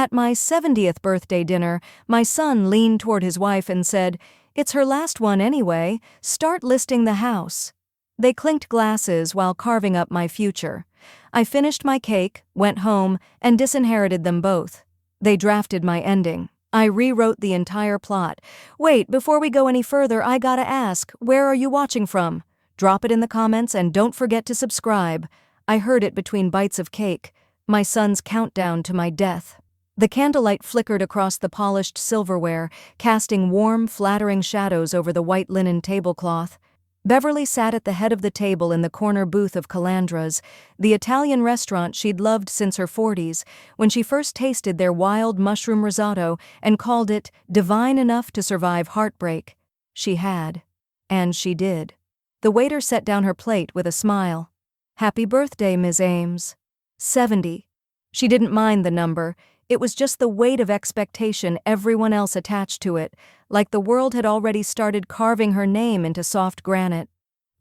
At my 70th birthday dinner, my son leaned toward his wife and said, "It's her last one anyway, start listing the house." They clinked glasses while carving up my future. I finished my cake, went home, and disinherited them both. They drafted my ending. I rewrote the entire plot. Wait, before we go any further, I gotta ask, where are you watching from? Drop it in the comments and don't forget to subscribe. I heard it between bites of cake, my son's countdown to my death. The candlelight flickered across the polished silverware, casting warm, flattering shadows over the white linen tablecloth. Beverly sat at the head of the table in the corner booth of Calandra's, the Italian restaurant she'd loved since her 40s, when she first tasted their wild mushroom risotto and called it divine enough to survive heartbreak. She had. And she did. The waiter set down her plate with a smile. "Happy birthday, Ms. Ames." 70. She didn't mind the number. It was just the weight of expectation everyone else attached to it, like the world had already started carving her name into soft granite.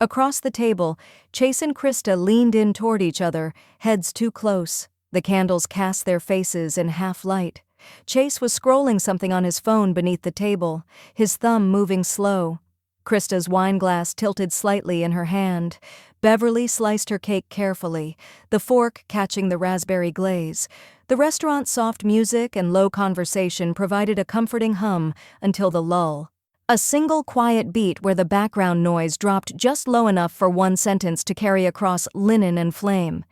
Across the table, Chase and Krista leaned in toward each other, heads too close. The candles cast their faces in half-light. Chase was scrolling something on his phone beneath the table, his thumb moving slow. Krista's wineglass tilted slightly in her hand. Beverly sliced her cake carefully, the fork catching the raspberry glaze. The restaurant's soft music and low conversation provided a comforting hum until the lull. A single quiet beat where the background noise dropped just low enough for one sentence to carry across linen and flame.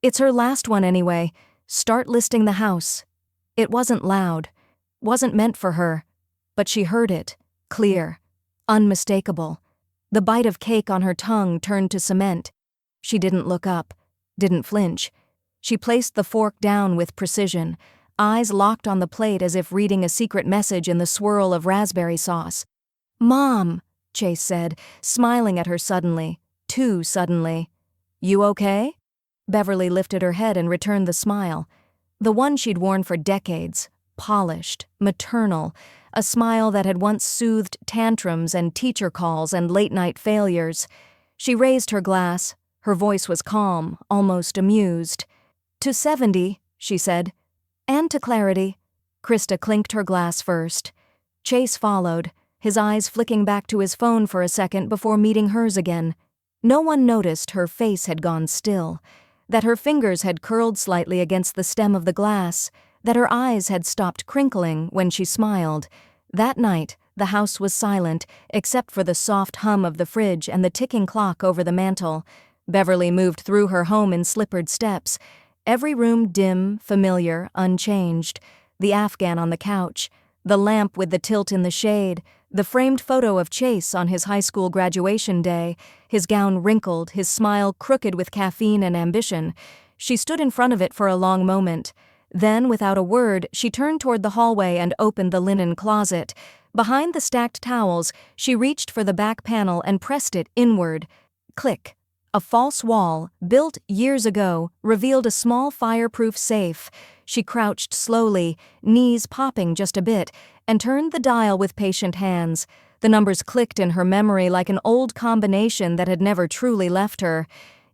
"It's her last one anyway. Start listing the house." It wasn't loud, wasn't meant for her, but she heard it, clear, unmistakable. The bite of cake on her tongue turned to cement. She didn't look up, didn't flinch. She placed the fork down with precision, eyes locked on the plate as if reading a secret message in the swirl of raspberry sauce. "Mom," Chase said, smiling at her suddenly, too suddenly. "You okay?" Beverly lifted her head and returned the smile. The one she'd worn for decades, polished, maternal, a smile that had once soothed tantrums and teacher calls and late-night failures. She raised her glass. Her voice was calm, almost amused. "To 70, she said. "And to clarity." Krista clinked her glass first. Chase followed, his eyes flicking back to his phone for a second before meeting hers again. No one noticed her face had gone still, that her fingers had curled slightly against the stem of the glass, that her eyes had stopped crinkling when she smiled. That night, the house was silent, except for the soft hum of the fridge and the ticking clock over the mantel. Beverly moved through her home in slippered steps. Every room dim, familiar, unchanged. The Afghan on the couch, the lamp with the tilt in the shade, the framed photo of Chase on his high school graduation day, his gown wrinkled, his smile crooked with caffeine and ambition. She stood in front of it for a long moment. Then, without a word, she turned toward the hallway and opened the linen closet. Behind the stacked towels, she reached for the back panel and pressed it inward. Click. A false wall, built years ago, revealed a small fireproof safe. She crouched slowly, knees popping just a bit, and turned the dial with patient hands. The numbers clicked in her memory like an old combination that had never truly left her.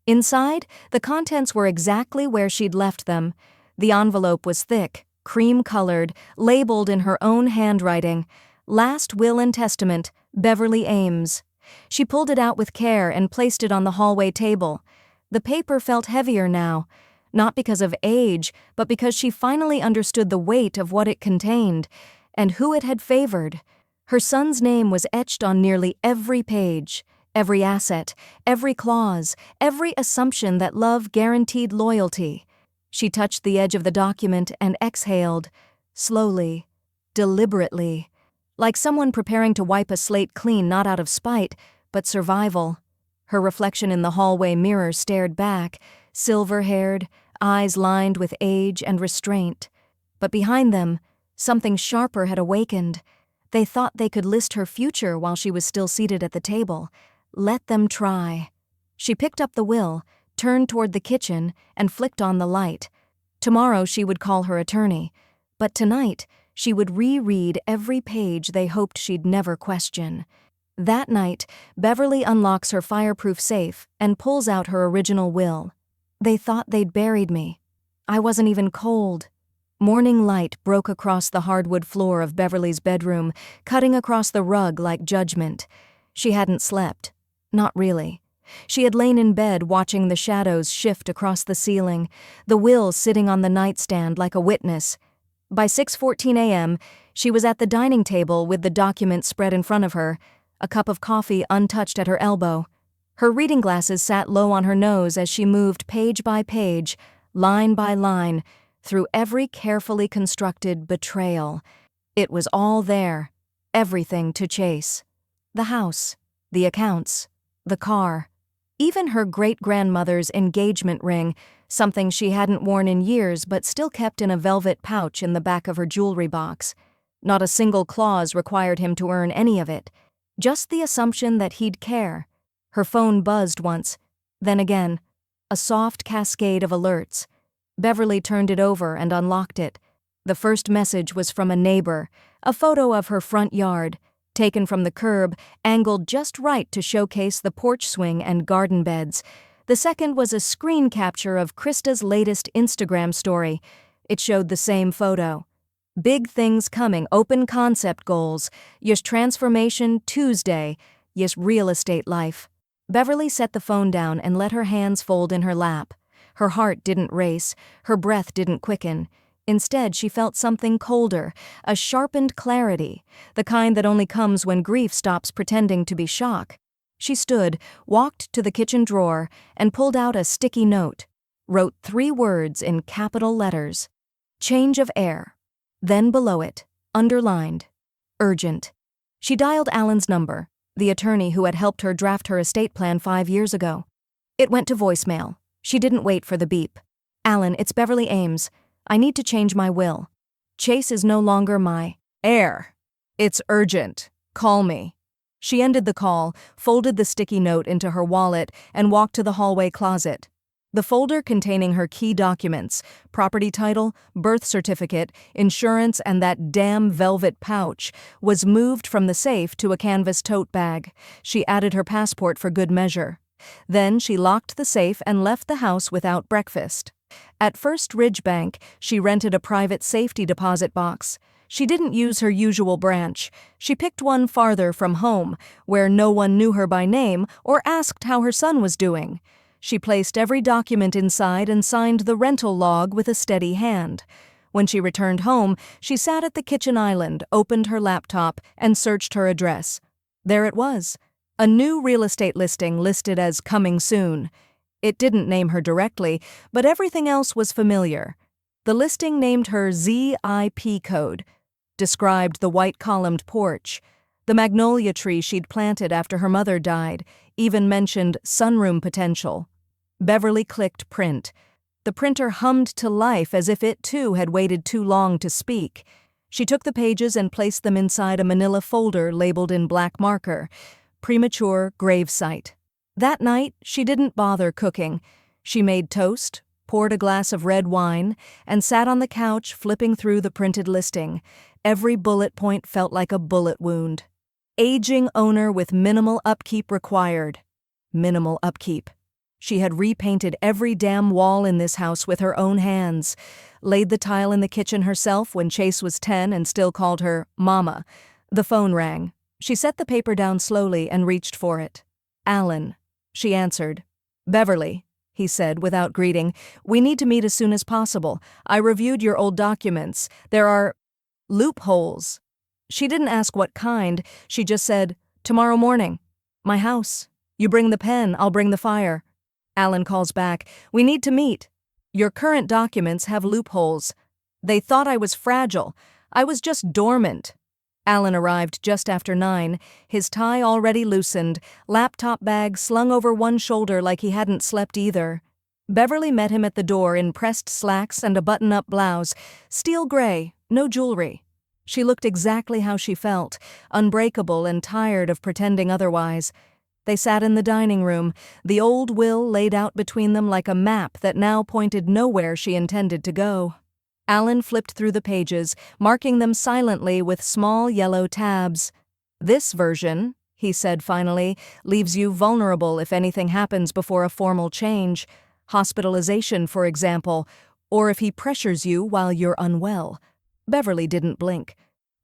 Inside, the contents were exactly where she'd left them. The envelope was thick, cream-colored, labeled in her own handwriting. "Last Will and Testament, Beverly Ames." She pulled it out with care and placed it on the hallway table. The paper felt heavier now, not because of age, but because she finally understood the weight of what it contained, and who it had favored. Her son's name was etched on nearly every page, every asset, every clause, every assumption that love guaranteed loyalty. She touched the edge of the document and exhaled, slowly, deliberately, like someone preparing to wipe a slate clean not out of spite, but survival. Her reflection in the hallway mirror stared back, silver-haired, eyes lined with age and restraint. But behind them, something sharper had awakened. They thought they could list her future while she was still seated at the table. Let them try. She picked up the will, turned toward the kitchen, and flicked on the light. Tomorrow she would call her attorney, but tonight she would reread every page they hoped she'd never question. That night, Beverly unlocks her fireproof safe and pulls out her original will. "They thought they'd buried me. I wasn't even cold." Morning light broke across the hardwood floor of Beverly's bedroom, cutting across the rug like judgment. She hadn't slept. Not really. She had lain in bed watching the shadows shift across the ceiling, the will sitting on the nightstand like a witness. By 6:14 a.m., she was at the dining table with the document spread in front of her, a cup of coffee untouched at her elbow. Her reading glasses sat low on her nose as she moved page by page, line by line, through every carefully constructed betrayal. It was all there, everything to chase. The house, the accounts, the car, even her great-grandmother's engagement ring, something she hadn't worn in years but still kept in a velvet pouch in the back of her jewelry box. Not a single clause required him to earn any of it, just the assumption that he'd care. Her phone buzzed once, then again, a soft cascade of alerts. Beverly turned it over and unlocked it. The first message was from a neighbor, a photo of her front yard, taken from the curb, angled just right to showcase the porch swing and garden beds. The second was a screen capture of Krista's latest Instagram story. It showed the same photo. Big things coming, open concept goals, yes transformation Tuesday, yes real estate life. Beverly set the phone down and let her hands fold in her lap. Her heart didn't race, her breath didn't quicken. Instead, she felt something colder, a sharpened clarity, the kind that only comes when grief stops pretending to be shock. She stood, walked to the kitchen drawer, and pulled out a sticky note. Wrote 3 words in capital letters. Change of air. Then below it, underlined, urgent. She dialed Alan's number, the attorney who had helped her draft her estate plan 5 years ago. It went to voicemail. She didn't wait for the beep. Alan, it's Beverly Ames. I need to change my will. Chase is no longer my heir. It's urgent. Call me. She ended the call, folded the sticky note into her wallet, and walked to the hallway closet. The folder containing her key documents, property title, birth certificate, insurance, and that damn velvet pouch, was moved from the safe to a canvas tote bag. She added her passport for good measure. Then she locked the safe and left the house without breakfast. At First Ridge Bank, she rented a private safety deposit box. She didn't use her usual branch. She picked one farther from home, where no one knew her by name or asked how her son was doing. She placed every document inside and signed the rental log with a steady hand. When she returned home, she sat at the kitchen island, opened her laptop, and searched her address. There it was. A new real estate listing listed as coming soon. It didn't name her directly, but everything else was familiar. The listing named her ZIP code, described the white-columned porch, the magnolia tree she'd planted after her mother died, even mentioned sunroom potential. Beverly clicked print. The printer hummed to life as if it too had waited too long to speak. She took the pages and placed them inside a manila folder labeled in black marker. Premature gravesite. That night, she didn't bother cooking. She made toast, poured a glass of red wine, and sat on the couch flipping through the printed listing. Every bullet point felt like a bullet wound. Aging owner with minimal upkeep required. Minimal upkeep. She had repainted every damn wall in this house with her own hands, laid the tile in the kitchen herself when Chase was 10 and still called her Mama. The phone rang. She set the paper down slowly and reached for it. Alan. She answered. Beverly, he said without greeting, we need to meet as soon as possible. I reviewed your old documents. There are loopholes. She didn't ask what kind. She just said, tomorrow morning. My house. You bring the pen, I'll bring the fire. Alan calls back. We need to meet. Your current documents have loopholes. They thought I was fragile. I was just dormant. Alan arrived just after 9, his tie already loosened, laptop bag slung over one shoulder like he hadn't slept either. Beverly met him at the door in pressed slacks and a button-up blouse, steel gray, no jewelry. She looked exactly how she felt, unbreakable and tired of pretending otherwise. They sat in the dining room, the old will laid out between them like a map that now pointed nowhere she intended to go. Alan flipped through the pages, marking them silently with small yellow tabs. This version, he said finally, leaves you vulnerable if anything happens before a formal change. Hospitalization, for example, or if he pressures you while you're unwell. Beverly didn't blink.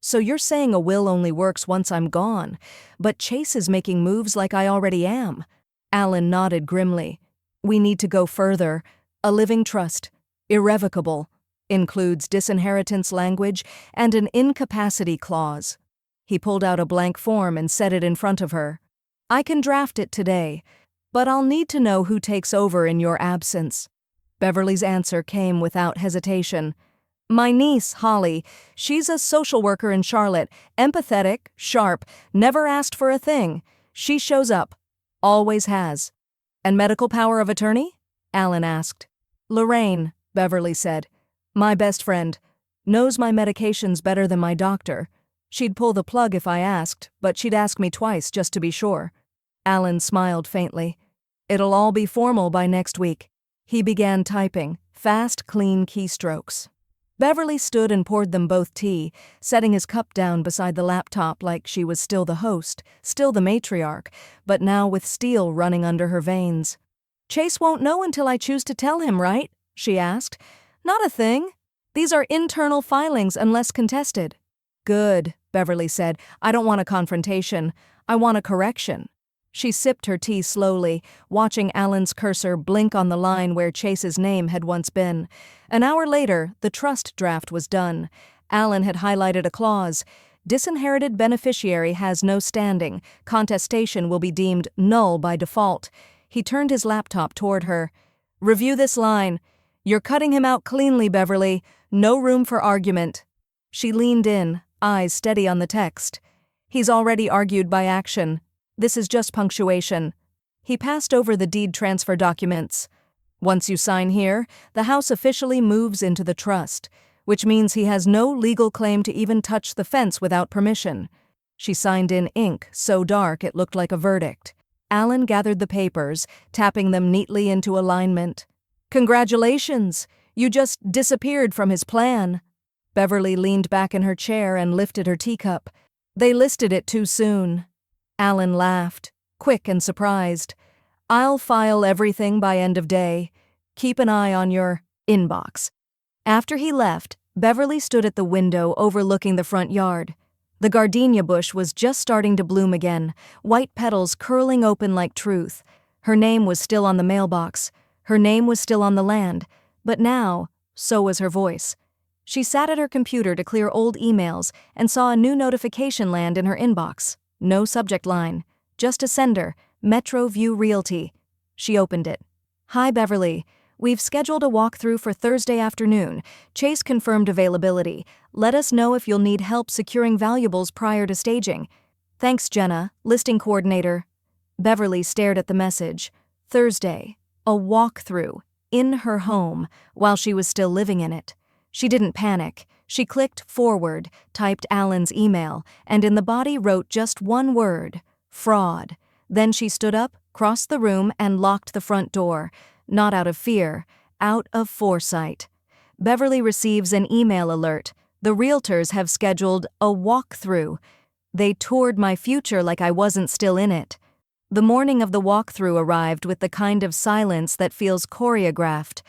So you're saying a will only works once I'm gone, but Chase is making moves like I already am. Alan nodded grimly. We need to go further. A living trust. Irrevocable. Includes disinheritance language and an incapacity clause. He pulled out a blank form and set it in front of her. I can draft it today, but I'll need to know who takes over in your absence. Beverly's answer came without hesitation. My niece, Holly, she's a social worker in Charlotte, empathetic, sharp, never asked for a thing. She shows up. Always has. And medical power of attorney? Alan asked. Lorraine, Beverly said. My best friend. Knows my medications better than my doctor. She'd pull the plug if I asked, but she'd ask me twice just to be sure. Alan smiled faintly. It'll all be formal by next week. He began typing, fast, clean keystrokes. Beverly stood and poured them both tea, setting his cup down beside the laptop like she was still the host, still the matriarch, but now with steel running under her veins. Chase won't know until I choose to tell him, right? She asked. Not a thing. These are internal filings unless contested. Good, Beverly said. I don't want a confrontation. I want a correction. She sipped her tea slowly, watching Alan's cursor blink on the line where Chase's name had once been. An hour later, the trust draft was done. Alan had highlighted a clause. Disinherited beneficiary has no standing. Contestation will be deemed null by default. He turned his laptop toward her. Review this line. You're cutting him out cleanly, Beverly. No room for argument. She leaned in, eyes steady on the text. He's already argued by action. This is just punctuation. He passed over the deed transfer documents. Once you sign here, the house officially moves into the trust, which means he has no legal claim to even touch the fence without permission. She signed in ink so dark it looked like a verdict. Alan gathered the papers, tapping them neatly into alignment. Congratulations! You just disappeared from his plan. Beverly leaned back in her chair and lifted her teacup. They listed it too soon. Alan laughed, quick and surprised. I'll file everything by end of day. Keep an eye on your inbox. After he left, Beverly stood at the window overlooking the front yard. The gardenia bush was just starting to bloom again, white petals curling open like truth. Her name was still on the mailbox. Her name was still on the land. But now, so was her voice. She sat at her computer to clear old emails and saw a new notification land in her inbox. No subject line. Just a sender, Metro View Realty. She opened it. Hi, Beverly. We've scheduled a walkthrough for Thursday afternoon. Chase confirmed availability. Let us know if you'll need help securing valuables prior to staging. Thanks, Jenna, listing coordinator. Beverly stared at the message. Thursday. A walkthrough. In her home, while she was still living in it. She didn't panic. She clicked forward, typed Alan's email, and in the body wrote just one word, fraud. Then she stood up, crossed the room, and locked the front door. Not out of fear, out of foresight. Beverly receives an email alert. The realtors have scheduled a walkthrough. They toured my future like I wasn't still in it. The morning of the walkthrough arrived with the kind of silence that feels choreographed.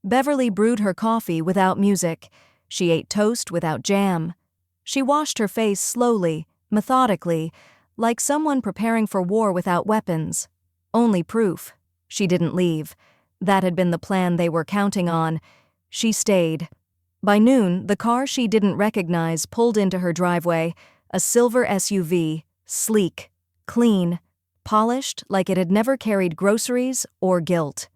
Beverly brewed her coffee without music. She ate toast without jam. She washed her face slowly, methodically, like someone preparing for war without weapons. Only proof. She didn't leave. That had been the plan they were counting on. She stayed. By noon, the car she didn't recognize pulled into her driveway, a silver SUV, sleek, clean, polished like it had never carried groceries or guilt.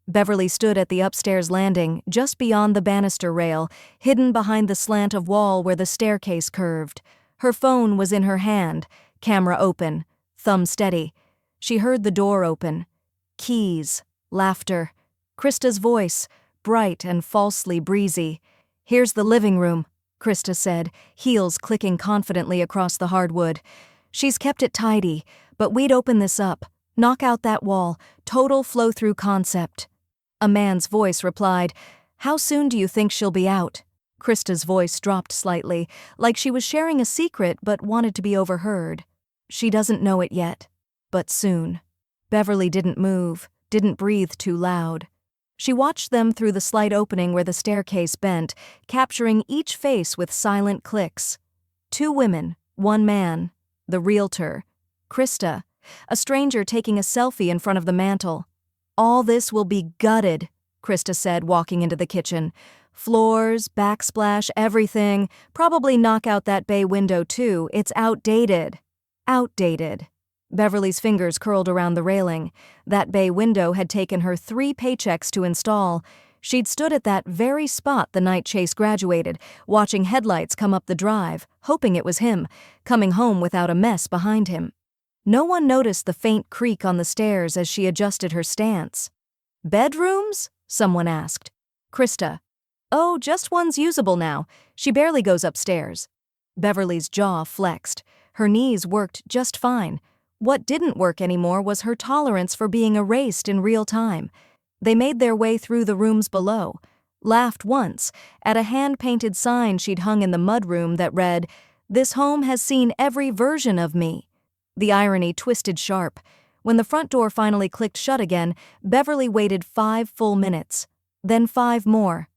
Beverly stood at the upstairs landing, just beyond the banister rail, hidden behind the slant of wall where the staircase curved. Her phone was in her hand, camera open, thumb steady. She heard the door open. Keys, laughter. Krista's voice, bright and falsely breezy. Here's the living room, Krista said, heels clicking confidently across the hardwood. She's kept it tidy, but we'd open this up, knock out that wall, total flow-through concept. A man's voice replied, How soon do you think she'll be out? Krista's voice dropped slightly, like she was sharing a secret but wanted to be overheard. She doesn't know it yet, but soon. Beverly didn't move, didn't breathe too loud. She watched them through the slight opening where the staircase bent, capturing each face with silent clicks. 2 women, 1 man, the realtor, Krista, a stranger taking a selfie in front of the mantel. "All this will be gutted," Krista said, walking into the kitchen. "Floors, backsplash, everything. Probably knock out that bay window too. It's outdated." Outdated. Beverly's fingers curled around the railing. That bay window had taken her 3 paychecks to install. She'd stood at that very spot the night Chase graduated, watching headlights come up the drive, hoping it was him, coming home without a mess behind him. No one noticed the faint creak on the stairs as she adjusted her stance. "Bedrooms?" someone asked. Krista. "Oh, just one's usable now. She barely goes upstairs." Beverly's jaw flexed. Her knees worked just fine. What didn't work anymore was her tolerance for being erased in real time. They made their way through the rooms below, laughed once at a hand-painted sign she'd hung in the mudroom that read, "This home has seen every version of me." The irony twisted sharp. When the front door finally clicked shut again, Beverly waited 5 full minutes, then 5 more,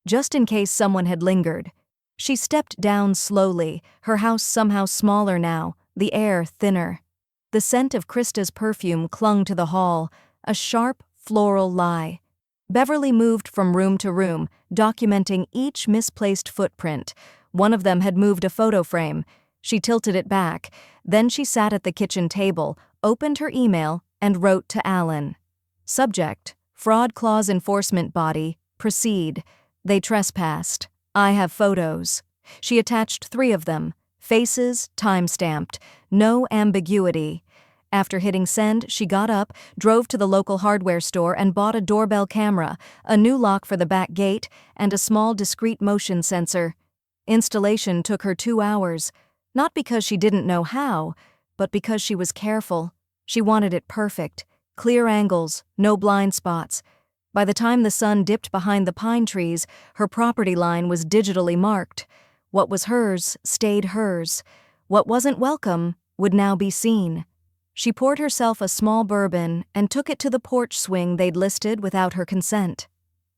just in case someone had lingered. She stepped down slowly, her house somehow smaller now, the air thinner. The scent of Krista's perfume clung to the hall, a sharp, floral lie. Beverly moved from room to room, documenting each misplaced footprint. One of them had moved a photo frame. She tilted it back. Then she sat at the kitchen table, opened her email, and wrote to Alan. Subject: Fraud Clause Enforcement Body, proceed. They trespassed. I have photos. She attached 3 of them. Faces, time-stamped. No ambiguity. After hitting send, she got up, drove to the local hardware store and bought a doorbell camera, a new lock for the back gate, and a small discrete motion sensor. Installation took her 2 hours, not because she didn't know how, but because she was careful. She wanted it perfect. Clear angles, no blind spots. By the time the sun dipped behind the pine trees, her property line was digitally marked. What was hers stayed hers. What wasn't welcome would now be seen. She poured herself a small bourbon and took it to the porch swing they'd listed without her consent.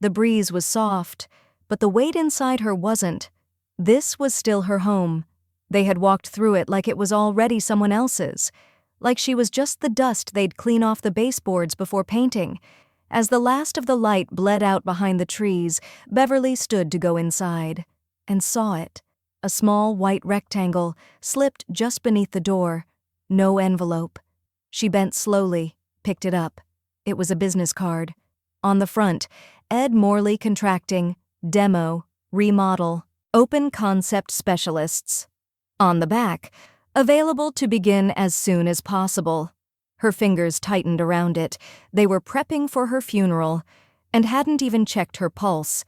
The breeze was soft, but the weight inside her wasn't. This was still her home. They had walked through it like it was already someone else's, like she was just the dust they'd clean off the baseboards before painting. As the last of the light bled out behind the trees, Beverly stood to go inside, and saw it. A small white rectangle slipped just beneath the door. No envelope. She bent slowly, picked it up. It was a business card. On the front, Ed Morley Contracting, Demo, Remodel, Open Concept Specialists. On the back, available to begin as soon as possible. Her fingers tightened around it. They were prepping for her funeral, and hadn't even checked her pulse.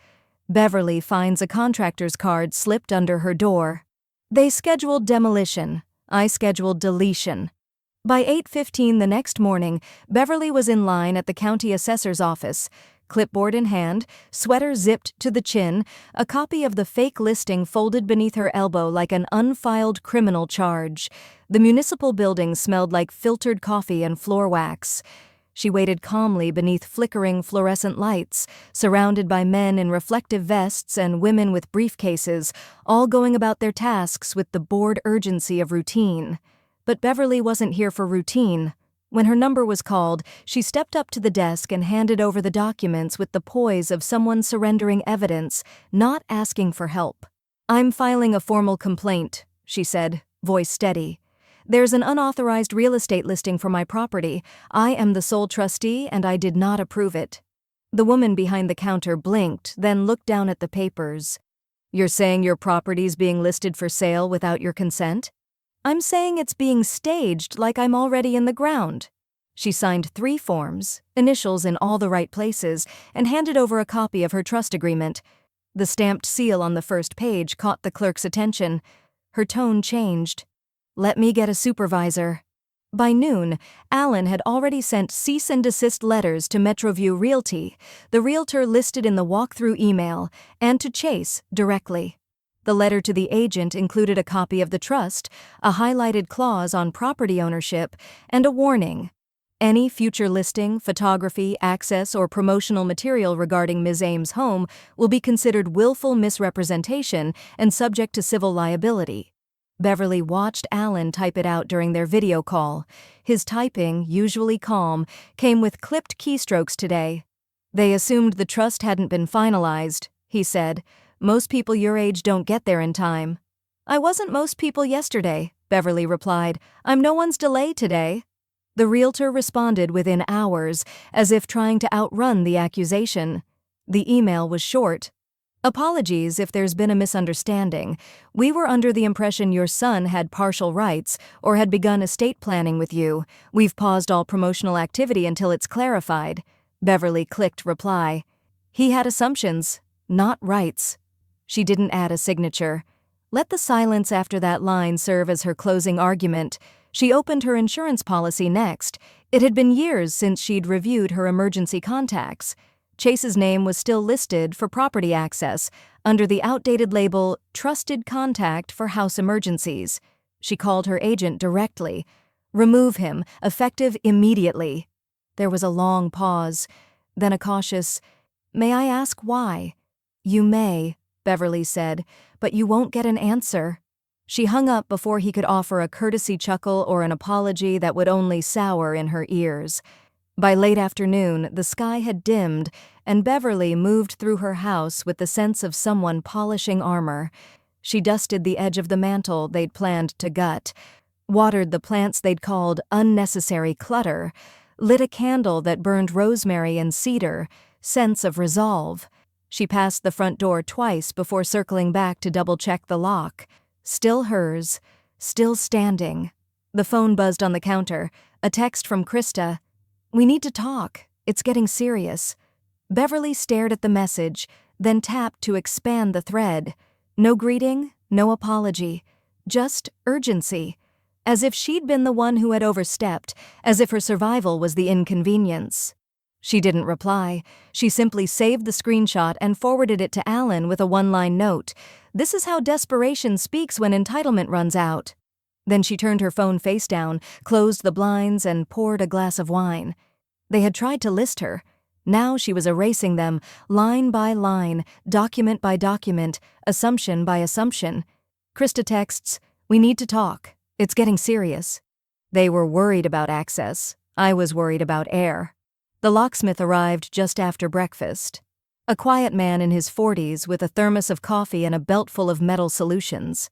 Beverly finds a contractor's card slipped under her door. They scheduled demolition. I scheduled deletion. By 8:15 the next morning, Beverly was in line at the county assessor's office, clipboard in hand, sweater zipped to the chin, a copy of the fake listing folded beneath her elbow like an unfiled criminal charge. The municipal building smelled like filtered coffee and floor wax. She waited calmly beneath flickering fluorescent lights, surrounded by men in reflective vests and women with briefcases, all going about their tasks with the bored urgency of routine. But Beverly wasn't here for routine. When her number was called, she stepped up to the desk and handed over the documents with the poise of someone surrendering evidence, not asking for help. "I'm filing a formal complaint," she said, voice steady. "There's an unauthorized real estate listing for my property. I am the sole trustee and I did not approve it." The woman behind the counter blinked, then looked down at the papers. "You're saying your property's being listed for sale without your consent?" "I'm saying it's being staged like I'm already in the ground." She signed 3 forms, initials in all the right places, and handed over a copy of her trust agreement. The stamped seal on the first page caught the clerk's attention. Her tone changed. "Let me get a supervisor." By noon, Alan had already sent cease and desist letters to Metroview Realty, the realtor listed in the walkthrough email, and to Chase directly. The letter to the agent included a copy of the trust, a highlighted clause on property ownership, and a warning. Any future listing, photography, access, or promotional material regarding Ms. Ames' home will be considered willful misrepresentation and subject to civil liability. Beverly watched Alan type it out during their video call. His typing, usually calm, came with clipped keystrokes today. They assumed the trust hadn't been finalized, he said. Most people your age don't get there in time. I wasn't most people yesterday, Beverly replied. I'm no one's delay today. The realtor responded within hours, as if trying to outrun the accusation. The email was short. Apologies if there's been a misunderstanding. We were under the impression your son had partial rights or had begun estate planning with you. We've paused all promotional activity until it's clarified. Beverly clicked reply. He had assumptions, not rights. She didn't add a signature. Let the silence after that line serve as her closing argument. She opened her insurance policy next. It had been years since she'd reviewed her emergency contacts. Chase's name was still listed for property access under the outdated label Trusted Contact for House Emergencies. She called her agent directly. Remove him, effective immediately. There was a long pause, then a cautious, May I ask why? You may, Beverly said, but you won't get an answer. She hung up before he could offer a courtesy chuckle or an apology that would only sour in her ears. By late afternoon, the sky had dimmed, and Beverly moved through her house with the sense of someone polishing armor. She dusted the edge of the mantel they'd planned to gut, watered the plants they'd called unnecessary clutter, lit a candle that burned rosemary and cedar, scents of resolve. She passed the front door twice before circling back to double-check the lock. Still hers, still standing. The phone buzzed on the counter, a text from Krista. We need to talk. It's getting serious. Beverly stared at the message, then tapped to expand the thread. No greeting, no apology, just urgency. As if she'd been the one who had overstepped, as if her survival was the inconvenience. She didn't reply. She simply saved the screenshot and forwarded it to Alan with a one-line note. This is how desperation speaks when entitlement runs out. Then she turned her phone face down, closed the blinds, and poured a glass of wine. They had tried to list her. Now she was erasing them, line by line, document by document, assumption by assumption. Krista texts, We need to talk. It's getting serious. They were worried about access. I was worried about air. The locksmith arrived just after breakfast. A quiet man in his 40s with a thermos of coffee and a belt full of metal solutions.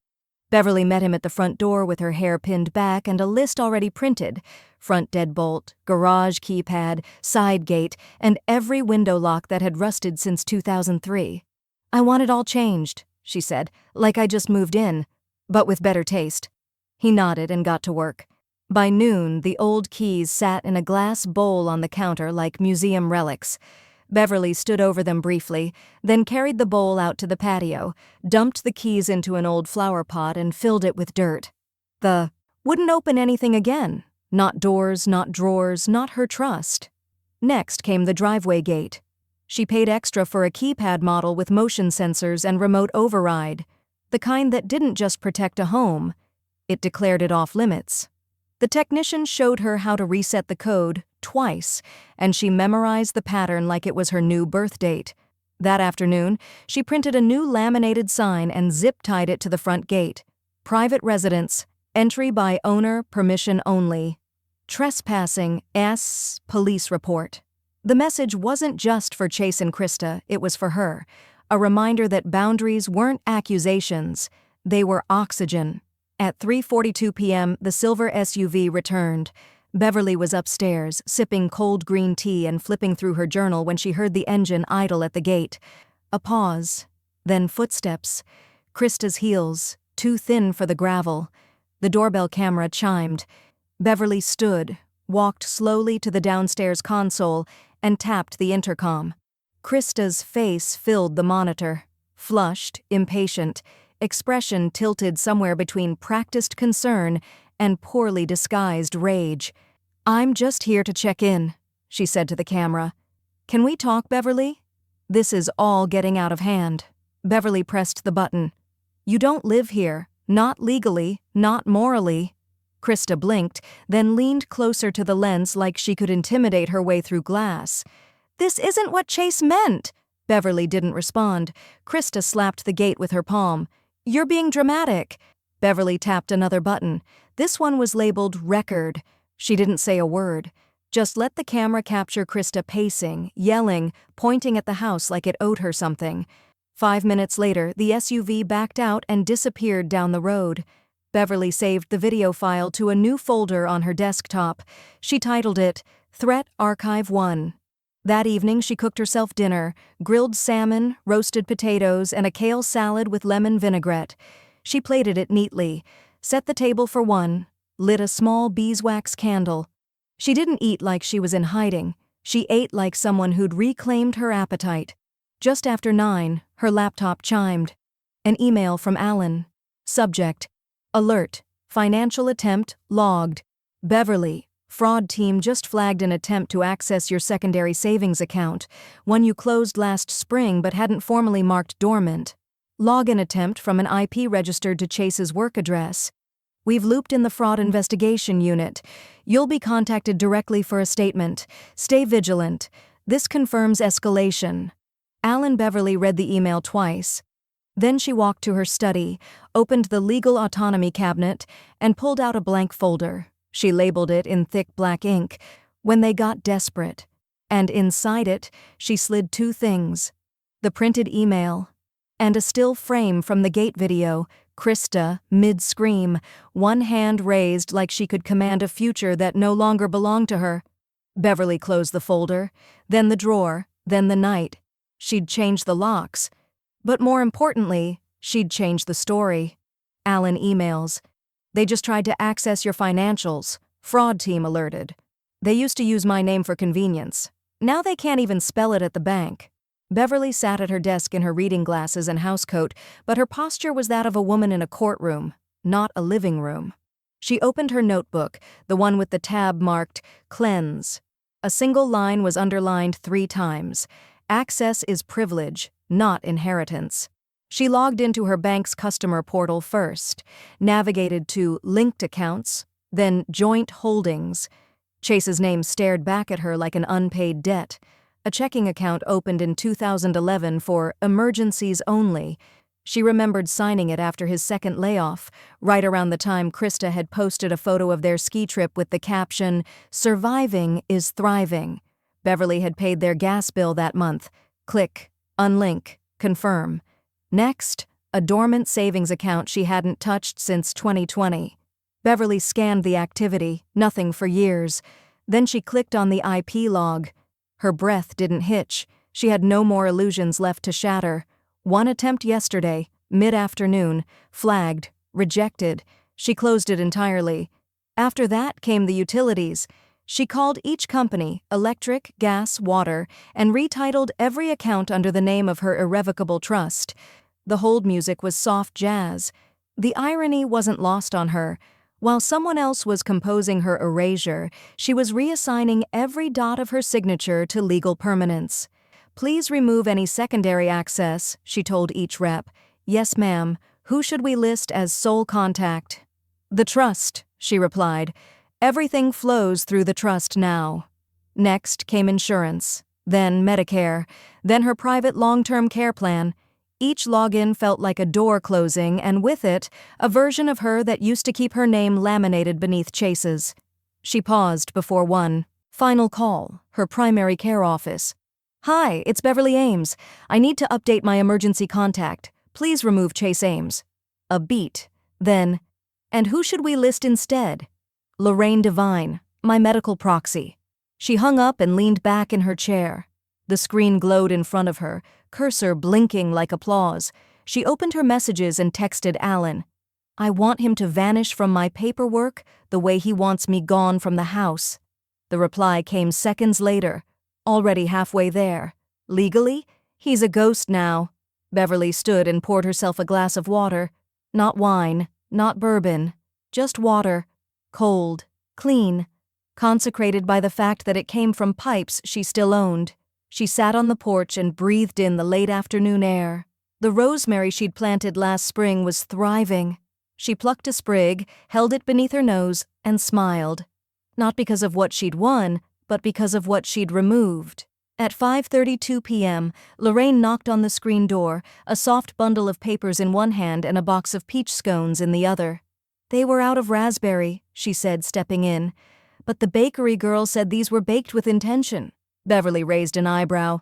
Beverly met him at the front door with her hair pinned back and a list already printed. Front deadbolt, garage keypad, side gate, and every window lock that had rusted since 2003. I want it all changed, she said, like I just moved in, but with better taste. He nodded and got to work. By noon, the old keys sat in a glass bowl on the counter like museum relics. Beverly stood over them briefly, then carried the bowl out to the patio, dumped the keys into an old flower pot and filled it with dirt. Wouldn't open anything again. Not doors, not drawers, not her trust. Next came the driveway gate. She paid extra for a keypad model with motion sensors and remote override, the kind that didn't just protect a home, it declared it off limits. The technician showed her how to reset the code twice, and she memorized the pattern like it was her new birth date. That afternoon, she printed a new laminated sign and zip-tied it to the front gate. Private residence, entry by owner, permission only. Trespassing, police report. The message wasn't just for Chase and Krista, it was for her. A reminder that boundaries weren't accusations, they were oxygen. At 3:42 p.m., the silver SUV returned. Beverly was upstairs, sipping cold green tea and flipping through her journal when she heard the engine idle at the gate. A pause, then footsteps. Krista's heels, too thin for the gravel. The doorbell camera chimed. Beverly stood, walked slowly to the downstairs console, and tapped the intercom. Krista's face filled the monitor. Flushed, impatient, expression tilted somewhere between practiced concern and poorly disguised rage. I'm just here to check in, she said to the camera. Can we talk, Beverly? This is all getting out of hand. Beverly pressed the button. You don't live here, not legally, not morally. Krista blinked, then leaned closer to the lens like she could intimidate her way through glass. "This isn't what Chase meant." Beverly didn't respond. Krista slapped the gate with her palm. "You're being dramatic." Beverly tapped another button. This one was labeled Record. She didn't say a word. Just let the camera capture Krista pacing, yelling, pointing at the house like it owed her something. 5 minutes later, the SUV backed out and disappeared down the road. Beverly saved the video file to a new folder on her desktop. She titled it, Threat Archive 1. That evening, she cooked herself dinner, grilled salmon, roasted potatoes, and a kale salad with lemon vinaigrette. She plated it neatly, set the table for one, lit a small beeswax candle. She didn't eat like she was in hiding. She ate like someone who'd reclaimed her appetite. Just after 9, her laptop chimed. An email from Alan. Subject: Alert. Financial attempt logged. Beverly, fraud team just flagged an attempt to access your secondary savings account, one you closed last spring but hadn't formally marked dormant. Login attempt from an IP registered to Chase's work address. We've looped in the fraud investigation unit. You'll be contacted directly for a statement. Stay vigilant. This confirms escalation. Alan Beverly read the email twice. Then she walked to her study, opened the legal autonomy cabinet, and pulled out a blank folder. She labeled it in thick black ink, When They Got Desperate. And inside it, she slid 2 things: the printed email and a still frame from the gate video. Krista, mid-scream, one hand raised like she could command a future that no longer belonged to her. Beverly closed the folder, then the drawer, then the night. She'd changed the locks. But more importantly, she'd changed the story. Alan emails. They just tried to access your financials. Fraud team alerted. They used to use my name for convenience. Now they can't even spell it at the bank. Beverly sat at her desk in her reading glasses and housecoat, but her posture was that of a woman in a courtroom, not a living room. She opened her notebook, the one with the tab marked Cleanse. A single line was underlined 3 times. Access is privilege, not inheritance. She logged into her bank's customer portal first, navigated to Linked Accounts, then Joint Holdings. Chase's name stared back at her like an unpaid debt. A checking account opened in 2011 for emergencies only. She remembered signing it after his second layoff, right around the time Krista had posted a photo of their ski trip with the caption, "Surviving is thriving." Beverly had paid their gas bill that month. Click, unlink, confirm. Next, a dormant savings account she hadn't touched since 2020. Beverly scanned the activity, nothing for years. Then she clicked on the IP log. Her breath didn't hitch. She had no more illusions left to shatter. One attempt yesterday, mid-afternoon, flagged, rejected. She closed it entirely. After that came the utilities. She called each company, electric, gas, water, and retitled every account under the name of her irrevocable trust. The hold music was soft jazz. The irony wasn't lost on her. While someone else was composing her erasure, she was reassigning every dot of her signature to legal permanence. "Please remove any secondary access," she told each rep. "Yes, ma'am. Who should we list as sole contact?" "The trust," she replied. "Everything flows through the trust now." Next came insurance, then Medicare, then her private long-term care plan. Each login felt like a door closing, and with it, a version of her that used to keep her name laminated beneath Chase's. She paused before one. Final call, her primary care office. "Hi, it's Beverly Ames. I need to update my emergency contact. Please remove Chase Ames." A beat. Then, "And who should we list instead?" "Lorraine Devine, my medical proxy." She hung up and leaned back in her chair. The screen glowed in front of her, cursor blinking like applause. She opened her messages and texted Alan. "I want him to vanish from my paperwork the way he wants me gone from the house." The reply came seconds later, already halfway there. "Legally, he's a ghost now." Beverly stood and poured herself a glass of water. Not wine, not bourbon, just water. Cold, clean, consecrated by the fact that it came from pipes she still owned. She sat on the porch and breathed in the late afternoon air. The rosemary she'd planted last spring was thriving. She plucked a sprig, held it beneath her nose, and smiled. Not because of what she'd won, but because of what she'd removed. At 5:32 p.m., Lorraine knocked on the screen door, a soft bundle of papers in one hand and a box of peach scones in the other. "They were out of raspberry," she said, stepping in. "But the bakery girl said these were baked with intention." Beverly raised an eyebrow.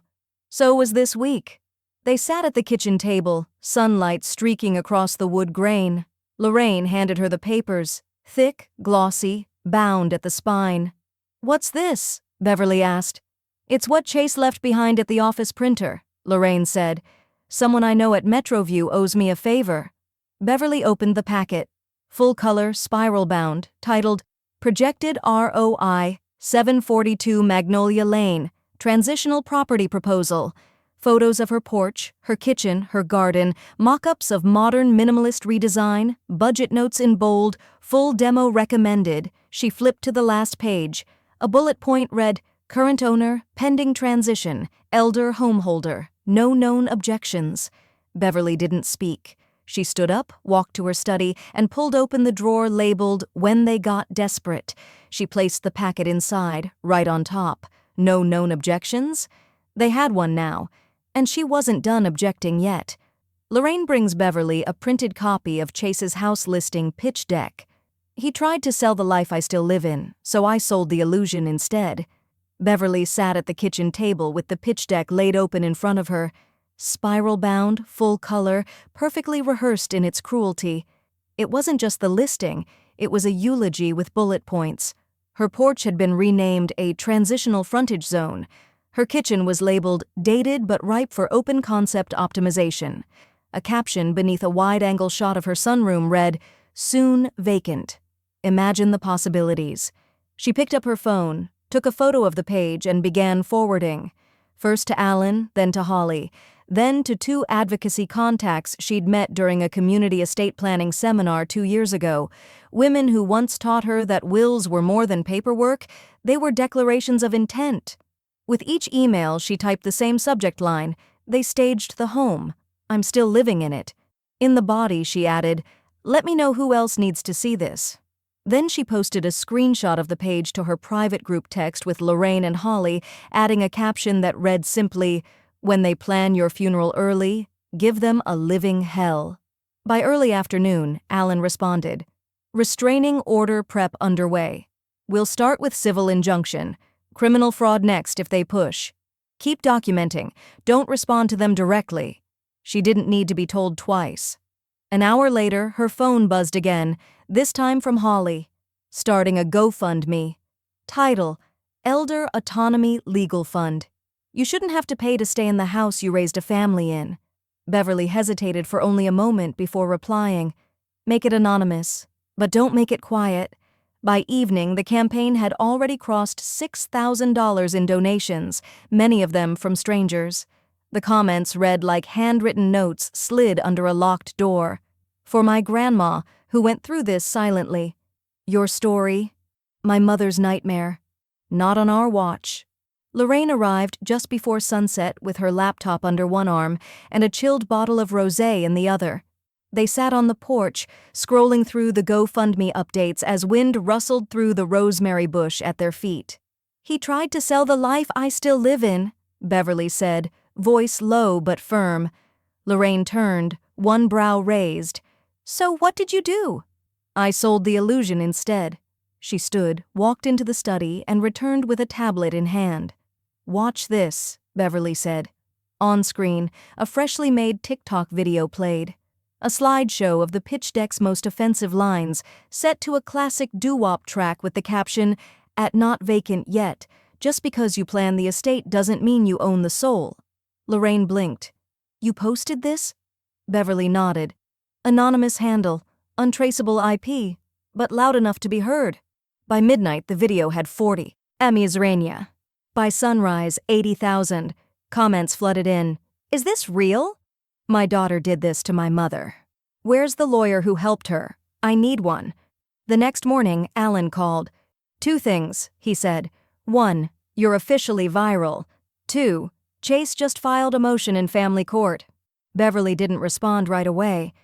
"So was this week." They sat at the kitchen table, sunlight streaking across the wood grain. Lorraine handed her the papers, thick, glossy, bound at the spine. "What's this?" Beverly asked. "It's what Chase left behind at the office printer," Lorraine said. "Someone I know at Metroview owes me a favor." Beverly opened the packet. Full-color, spiral-bound, titled, "Projected ROI, 742 Magnolia Lane, Transitional Property Proposal." Photos of her porch, her kitchen, her garden, mock-ups of modern minimalist redesign, budget notes in bold, full demo recommended. She flipped to the last page. A bullet point read, "Current owner, pending transition, elder homeholder, no known objections." Beverly didn't speak. She stood up, walked to her study, and pulled open the drawer labeled, "When They Got Desperate." She placed the packet inside, right on top. No known objections? They had one now. And she wasn't done objecting yet. Lorraine brings Beverly a printed copy of Chase's house listing pitch deck. "He tried to sell the life I still live in, so I sold the illusion instead." Beverly sat at the kitchen table with the pitch deck laid open in front of her. Spiral-bound, full color, perfectly rehearsed in its cruelty. It wasn't just the listing, it was a eulogy with bullet points. Her porch had been renamed a transitional frontage zone. Her kitchen was labeled "Dated but ripe for open concept optimization." A caption beneath a wide-angle shot of her sunroom read, "Soon vacant. Imagine the possibilities." She picked up her phone, took a photo of the page, and began forwarding. First to Alan, then to Holly, then to 2 advocacy contacts she'd met during a community estate planning seminar 2 years ago. Women who once taught her that wills were more than paperwork, they were declarations of intent. With each email, she typed the same subject line, "They staged the home. I'm still living in it." In the body, she added, "Let me know who else needs to see this." Then she posted a screenshot of the page to her private group text with Lorraine and Holly, adding a caption that read simply, "When they plan your funeral early, give them a living hell." By early afternoon, Alan responded, "Restraining order prep underway. We'll start with civil injunction. Criminal fraud next if they push. Keep documenting. Don't respond to them directly." She didn't need to be told twice. An hour later, her phone buzzed again, this time from Holly. Starting a GoFundMe. Title, "Elder Autonomy Legal Fund." You shouldn't have to pay to stay in the house you raised a family in. Beverly hesitated for only a moment before replying, "Make it anonymous, but don't make it quiet." By evening, the campaign had already crossed $6,000 in donations, many of them from strangers. The comments read like handwritten notes slid under a locked door. "For my grandma, who went through this silently. Your story. My mother's nightmare. Not on our watch." Lorraine arrived just before sunset with her laptop under one arm and a chilled bottle of rosé in the other. They sat on the porch, scrolling through the GoFundMe updates as wind rustled through the rosemary bush at their feet. "He tried to sell the life I still live in," Beverly said, voice low but firm. Lorraine turned, one brow raised. "So what did you do?" "I sold the illusion instead." She stood, walked into the study, and returned with a tablet in hand. "Watch this," Beverly said. On screen, a freshly made TikTok video played. A slideshow of the pitch deck's most offensive lines, set to a classic doo-wop track with the caption, "At not vacant yet. Just because you plan the estate doesn't mean you own the soul." Lorraine blinked. "You posted this?" Beverly nodded. "Anonymous handle, untraceable IP, but loud enough to be heard." By midnight, the video had 40. Amizrania. By sunrise, 80,000. Comments flooded in. "Is this real?" "My daughter did this to my mother." "Where's the lawyer who helped her? I need one." The next morning, Alan called. "2 things," he said. 1, you're officially viral. 2, Chase just filed a motion in family court." Beverly didn't respond right away.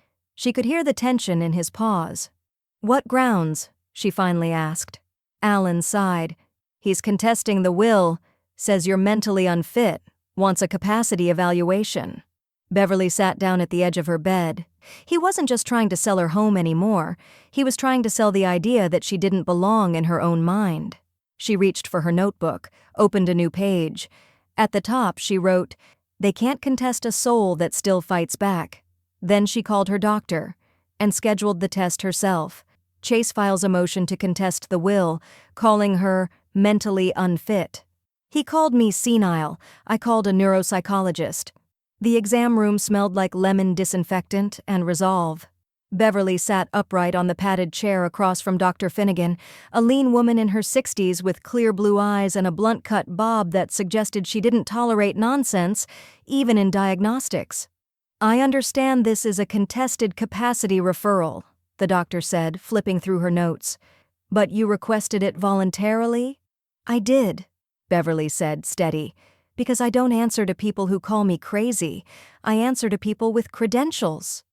She could hear the tension in his pause. "What grounds?" she finally asked. Alan sighed. "He's contesting the will, says you're mentally unfit, wants a capacity evaluation." Beverly sat down at the edge of her bed. He wasn't just trying to sell her home anymore. He was trying to sell the idea that she didn't belong in her own mind. She reached for her notebook, opened a new page. At the top, she wrote, "They can't contest a soul that still fights back." Then she called her doctor and scheduled the test herself. Chase files a motion to contest the will, calling her mentally unfit. He called me senile. I called a neuropsychologist. The exam room smelled like lemon disinfectant and resolve. Beverly sat upright on the padded chair across from Dr. Finnegan, a lean woman in her 60s with clear blue eyes and a blunt-cut bob that suggested she didn't tolerate nonsense, even in diagnostics. "I understand this is a contested capacity referral," the doctor said, flipping through her notes. "But you requested it voluntarily?" "I did," Beverly said, steady. "Because I don't answer to people who call me crazy. I answer to people with credentials."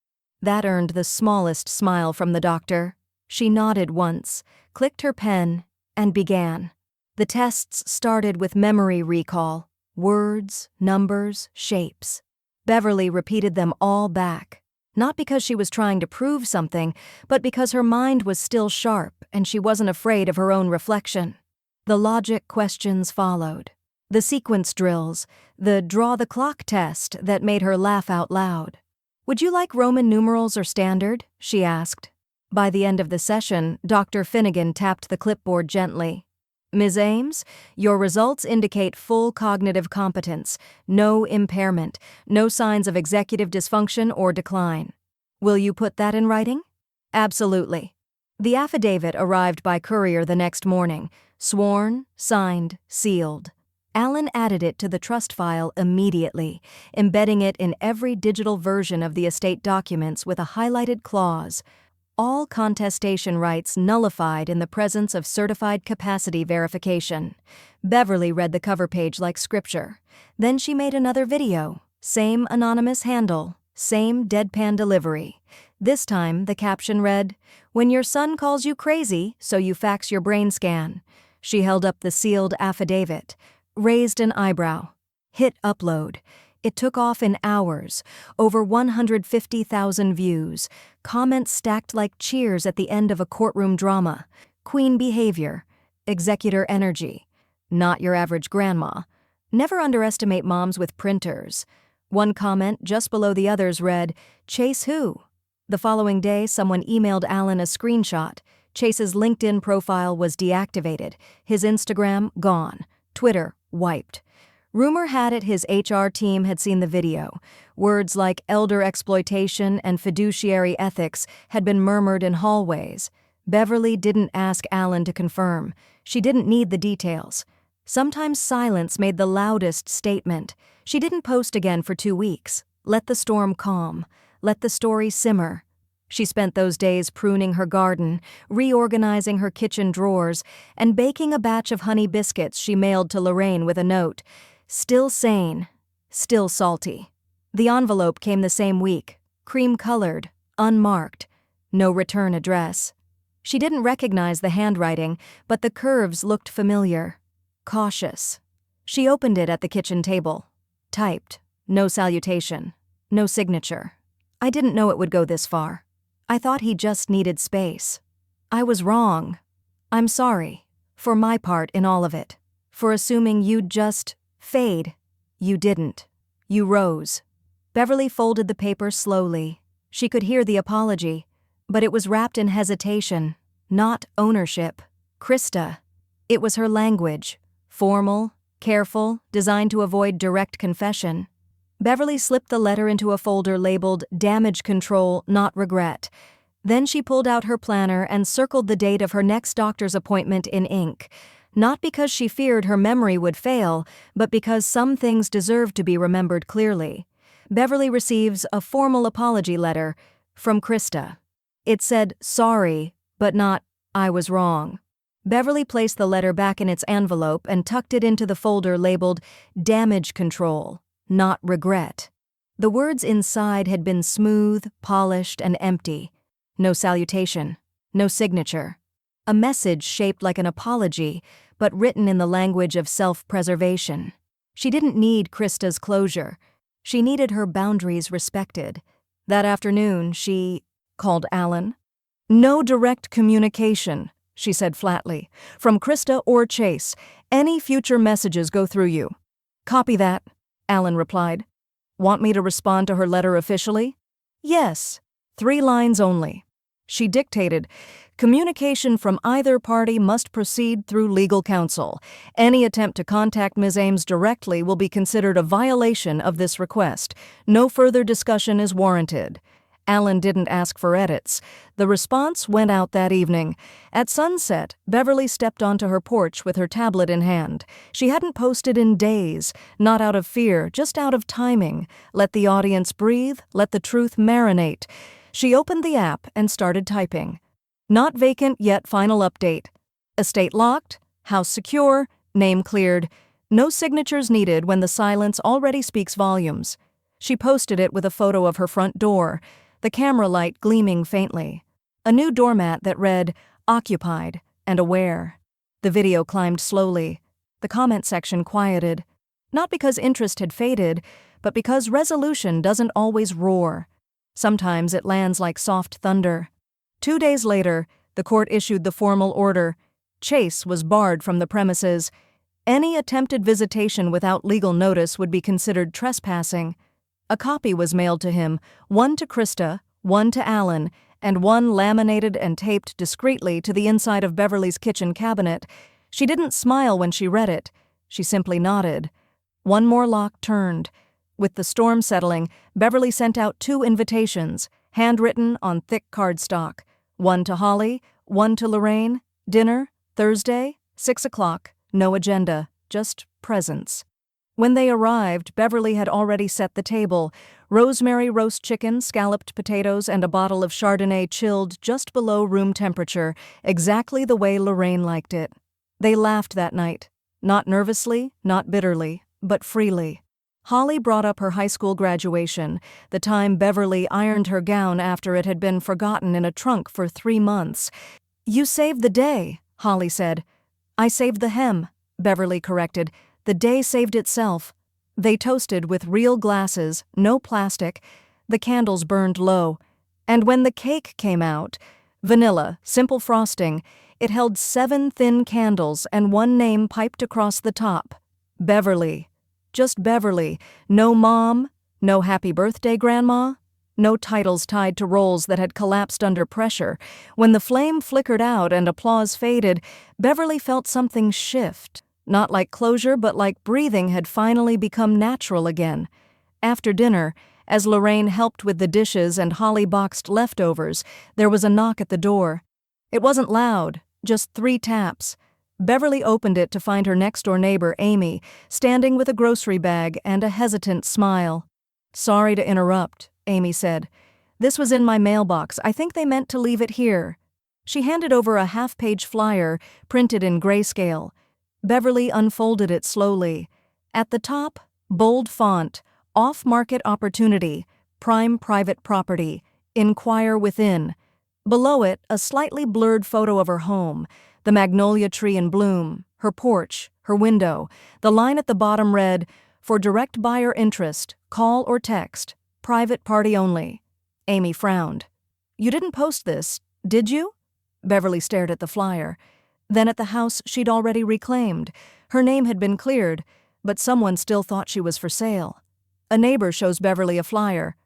That earned the smallest smile from the doctor. She nodded once, clicked her pen, and began. The tests started with memory recall, words, numbers, shapes. Beverly repeated them all back, not because she was trying to prove something, but because her mind was still sharp and she wasn't afraid of her own reflection. The logic questions followed. The sequence drills, the draw the clock test that made her laugh out loud. "Would you like Roman numerals or standard?" she asked. By the end of the session, Dr. Finnegan tapped the clipboard gently. "Ms. Ames, your results indicate full cognitive competence, no impairment, no signs of executive dysfunction or decline. Will you put that in writing?" "Absolutely." The affidavit arrived by courier the next morning, sworn, signed, sealed. Alan added it to the trust file immediately, embedding it in every digital version of the estate documents with a highlighted clause. All contestation rights nullified in the presence of certified capacity verification. Beverly read the cover page like scripture. Then she made another video. Same anonymous handle, same deadpan delivery. This time, the caption read, "When your son calls you crazy, so you fax your brain scan." She held up the sealed affidavit, raised an eyebrow, hit upload. It took off in hours, over 150,000 views, comments stacked like cheers at the end of a courtroom drama. "Queen behavior, executor energy, not your average grandma. Never underestimate moms with printers." One comment just below the others read, "Chase who?" The following day, someone emailed Alan a screenshot. Chase's LinkedIn profile was deactivated, his Instagram gone, Twitter wiped. Rumor had it his HR team had seen the video. Words like elder exploitation and fiduciary ethics had been murmured in hallways. Beverly didn't ask Alan to confirm. She didn't need the details. Sometimes silence made the loudest statement. She didn't post again for 2 weeks. Let the storm calm. Let the story simmer. She spent those days pruning her garden, reorganizing her kitchen drawers, and baking a batch of honey biscuits she mailed to Lorraine with a note. Still sane, still salty. The envelope came the same week, cream-colored, unmarked, no return address. She didn't recognize the handwriting, but the curves looked familiar. Cautious. She opened it at the kitchen table. Typed. No salutation. No signature. "I didn't know it would go this far. I thought he just needed space. I was wrong. I'm sorry, for my part in all of it, for assuming you'd just fade. You didn't. You rose." Beverly folded the paper slowly. She could hear the apology, but it was wrapped in hesitation, not ownership. Krista. It was her language. Formal, careful, designed to avoid direct confession. Beverly slipped the letter into a folder labeled Damage Control, Not Regret. Then she pulled out her planner and circled the date of her next doctor's appointment in ink. Not because she feared her memory would fail, but because some things deserved to be remembered clearly. Beverly receives a formal apology letter from Krista. It said, "Sorry," but not, "I was wrong." Beverly placed the letter back in its envelope and tucked it into the folder labeled Damage Control, Not Regret. The words inside had been smooth, polished, and empty. No salutation. No signature. A message shaped like an apology, but written in the language of self-preservation. She didn't need Krista's closure. She needed her boundaries respected. That afternoon, she called Alan. "No direct communication," she said flatly, "from Krista or Chase. Any future messages go through you." "Copy that," Alan replied. "Want me to respond to her letter officially?" "Yes. 3 lines only." She dictated, "Communication from either party must proceed through legal counsel. Any attempt to contact Ms. Ames directly will be considered a violation of this request. No further discussion is warranted." Alan didn't ask for edits. The response went out that evening. At sunset, Beverly stepped onto her porch with her tablet in hand. She hadn't posted in days, not out of fear, just out of timing. Let the audience breathe, let the truth marinate. She opened the app and started typing. Not vacant yet, final update. Estate locked, house secure, name cleared. No signatures needed when the silence already speaks volumes. She posted it with a photo of her front door, the camera light gleaming faintly. A new doormat that read, "Occupied and aware." The video climbed slowly. The comment section quieted. Not because interest had faded, but because resolution doesn't always roar. Sometimes it lands like soft thunder. 2 days later, the court issued the formal order. Chase was barred from the premises. Any attempted visitation without legal notice would be considered trespassing. A copy was mailed to him, one to Krista, one to Alan, and one laminated and taped discreetly to the inside of Beverly's kitchen cabinet. She didn't smile when she read it. She simply nodded. One more lock turned. With the storm settling, Beverly sent out 2 invitations, handwritten on thick cardstock. One to Holly, one to Lorraine. Dinner, Thursday, 6 o'clock. No agenda, just presents. When they arrived, Beverly had already set the table. Rosemary roast chicken, scalloped potatoes, and a bottle of Chardonnay chilled just below room temperature, exactly the way Lorraine liked it. They laughed that night. Not nervously, not bitterly, but freely. Holly brought up her high school graduation, the time Beverly ironed her gown after it had been forgotten in a trunk for 3 months. "You saved the day," Holly said. "I saved the hem," Beverly corrected. "The day saved itself." They toasted with real glasses, no plastic. The candles burned low. And when the cake came out, vanilla, simple frosting, it held 7 thin candles and one name piped across the top. Beverly. Just Beverly. No mom, no happy birthday, Grandma. No titles tied to roles that had collapsed under pressure. When the flame flickered out and applause faded, Beverly felt something shift. Not like closure, but like breathing had finally become natural again. After dinner, as Lorraine helped with the dishes and Holly boxed leftovers, there was a knock at the door. It wasn't loud, just 3 taps. Beverly opened it to find her next-door neighbor, Amy, standing with a grocery bag and a hesitant smile. "Sorry to interrupt," Amy said. "This was in my mailbox. I think they meant to leave it here." She handed over a half-page flyer, printed in grayscale. Beverly unfolded it slowly. At the top, bold font, "Off-market opportunity, prime private property, inquire within." Below it, a slightly blurred photo of her home, the magnolia tree in bloom, her porch, her window. The line at the bottom read, "For direct buyer interest, call or text, private party only." Amy frowned. "You didn't post this, did you?" Beverly stared at the flyer. Then at the house she'd already reclaimed. Her name had been cleared, but someone still thought she was for sale. A neighbor shows Beverly a flyer.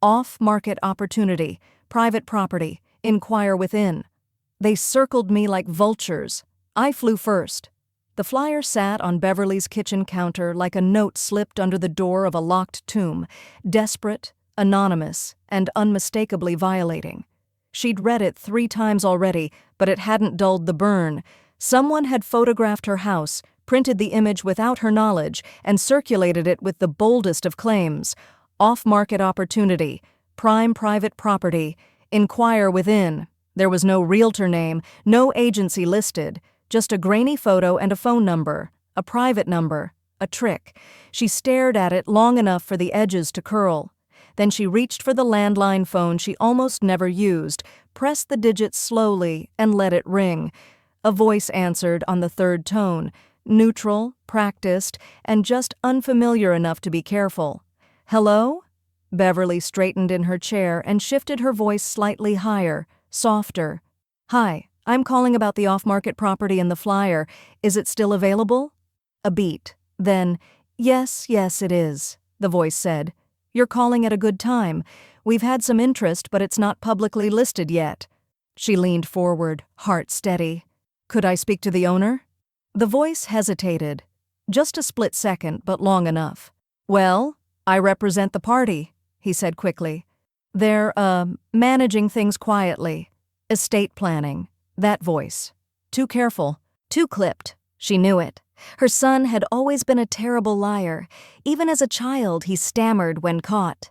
"Off-market opportunity, private property, inquire within." They circled me like vultures. I flew first. The flyer sat on Beverly's kitchen counter like a note slipped under the door of a locked tomb, desperate, anonymous, and unmistakably violating. She'd read it 3 times already, but it hadn't dulled the burn. Someone had photographed her house, printed the image without her knowledge, and circulated it with the boldest of claims. "Off-market opportunity, prime private property, inquire within." There was no realtor name, no agency listed, just a grainy photo and a phone number, a private number, a trick. She stared at it long enough for the edges to curl. Then she reached for the landline phone she almost never used, pressed the digits slowly, and let it ring. A voice answered on the third tone, neutral, practiced, and just unfamiliar enough to be careful. "Hello?" Beverly straightened in her chair and shifted her voice slightly higher, softer. "Hi, I'm calling about the off-market property in the flyer. Is it still available?" A beat. Then, "Yes, it is," the voice said. "You're calling at a good time. We've had some interest, but it's not publicly listed yet." She leaned forward, heart steady. "Could I speak to the owner?" The voice hesitated. Just a split second, but long enough. "Well, I represent the party," he said quickly. "They're, managing things quietly. Estate planning." That voice. Too careful. Too clipped. She knew it. Her son had always been a terrible liar. Even as a child, he stammered when caught.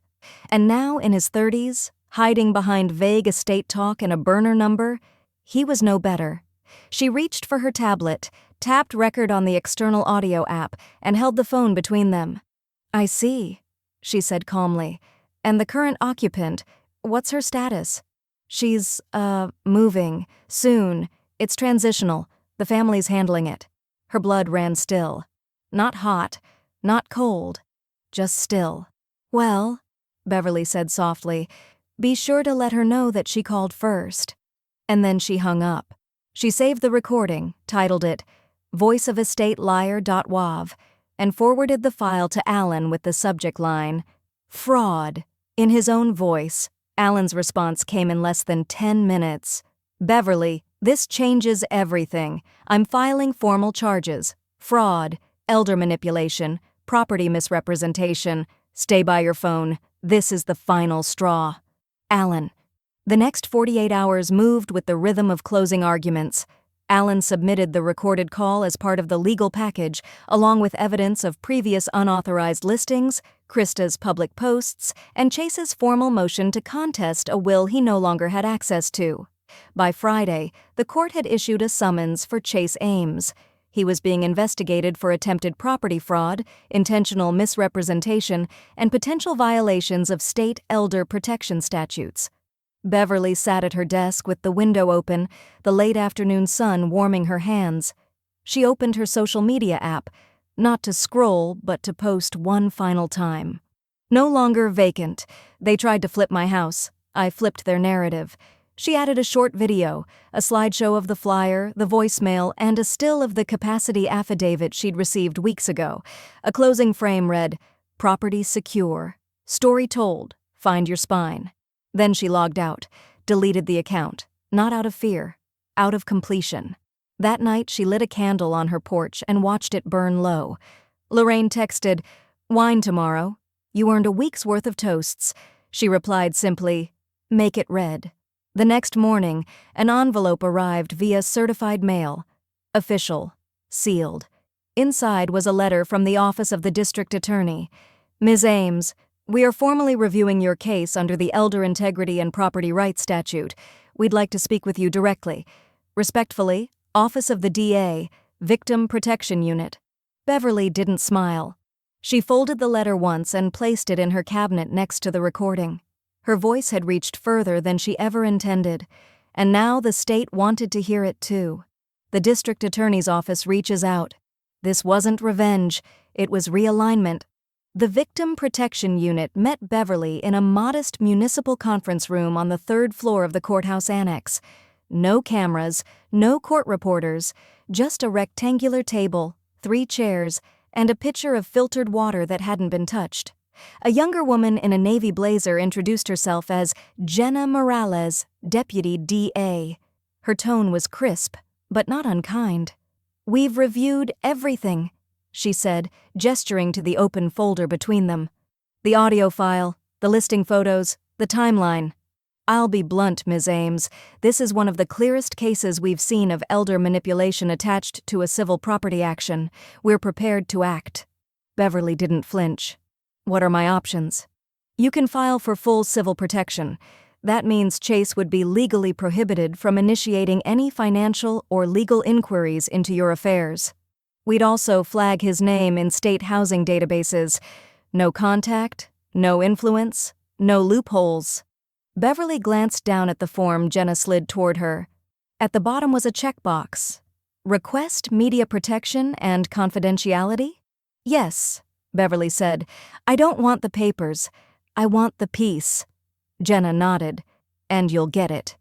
And now, in his 30s, hiding behind vague estate talk and a burner number, he was no better. She reached for her tablet, tapped record on the external audio app, and held the phone between them. "I see," she said calmly. "And the current occupant, what's her status?" "She's, moving. Soon. It's transitional. The family's handling it." Her blood ran still. Not hot, not cold, just still. "Well," Beverly said softly, "be sure to let her know that she called first." And then she hung up. She saved the recording, titled it voiceofestateliar.wav, and forwarded the file to Alan with the subject line, "Fraud." In his own voice, Alan's response came in less than 10 minutes. "Beverly, this changes everything. I'm filing formal charges. Fraud, elder manipulation, property misrepresentation. Stay by your phone. This is the final straw." Alan. The next 48 hours moved with the rhythm of closing arguments. Alan submitted the recorded call as part of the legal package, along with evidence of previous unauthorized listings, Krista's public posts, and Chase's formal motion to contest a will he no longer had access to. By Friday, the court had issued a summons for Chase Ames. He was being investigated for attempted property fraud, intentional misrepresentation, and potential violations of state elder protection statutes. Beverly sat at her desk with the window open, the late afternoon sun warming her hands. She opened her social media app, not to scroll, but to post one final time. "No longer vacant. They tried to flip my house. I flipped their narrative." She added a short video, a slideshow of the flyer, the voicemail, and a still of the capacity affidavit she'd received weeks ago. A closing frame read, "Property secure. Story told. Find your spine." Then she logged out, deleted the account, not out of fear, out of completion. That night she lit a candle on her porch and watched it burn low. Lorraine texted, "Wine tomorrow. You earned a week's worth of toasts." She replied simply, "Make it red." The next morning, an envelope arrived via certified mail. Official. Sealed. Inside was a letter from the Office of the District Attorney. "Ms. Ames, we are formally reviewing your case under the Elder Integrity and Property Rights Statute. We'd like to speak with you directly. Respectfully, Office of the DA, Victim Protection Unit." Beverly didn't smile. She folded the letter once and placed it in her cabinet next to the recording. Her voice had reached further than she ever intended, and now the state wanted to hear it too. The district attorney's office reaches out. This wasn't revenge, it was realignment. The Victim Protection Unit met Beverly in a modest municipal conference room on the 3rd floor of the courthouse annex. No cameras, no court reporters, just a rectangular table, 3 chairs, and a pitcher of filtered water that hadn't been touched. A younger woman in a navy blazer introduced herself as Jenna Morales, Deputy DA. Her tone was crisp, but not unkind. "We've reviewed everything," she said, gesturing to the open folder between them. "The audio file, the listing photos, the timeline. I'll be blunt, Ms. Ames. This is one of the clearest cases we've seen of elder manipulation attached to a civil property action. We're prepared to act." Beverly didn't flinch. "What are my options?" "You can file for full civil protection. That means Chase would be legally prohibited from initiating any financial or legal inquiries into your affairs. We'd also flag his name in state housing databases. No contact, no influence, No loopholes. Beverly glanced down at the form Jenna slid toward her. At the bottom was a checkbox. Request media protection and confidentiality? Yes, Beverly said. I don't want the papers. I want the piece. Jenna nodded. And you'll get it.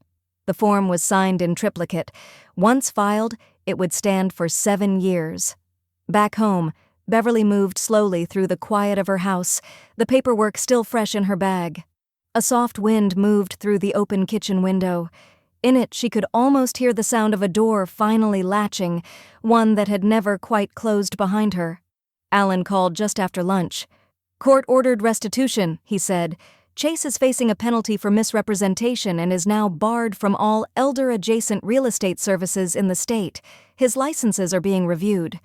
The form was signed in triplicate. Once filed, it would stand for 7 years. Back home, Beverly moved slowly through the quiet of her house, the paperwork still fresh in her bag. A soft wind moved through the open kitchen window. In it, she could almost hear the sound of a door finally latching, one that had never quite closed behind her. Alan called just after lunch. Court-ordered restitution, he said. Chase is facing a penalty for misrepresentation and is now barred from all elder-adjacent real estate services in the state. His licenses are being reviewed.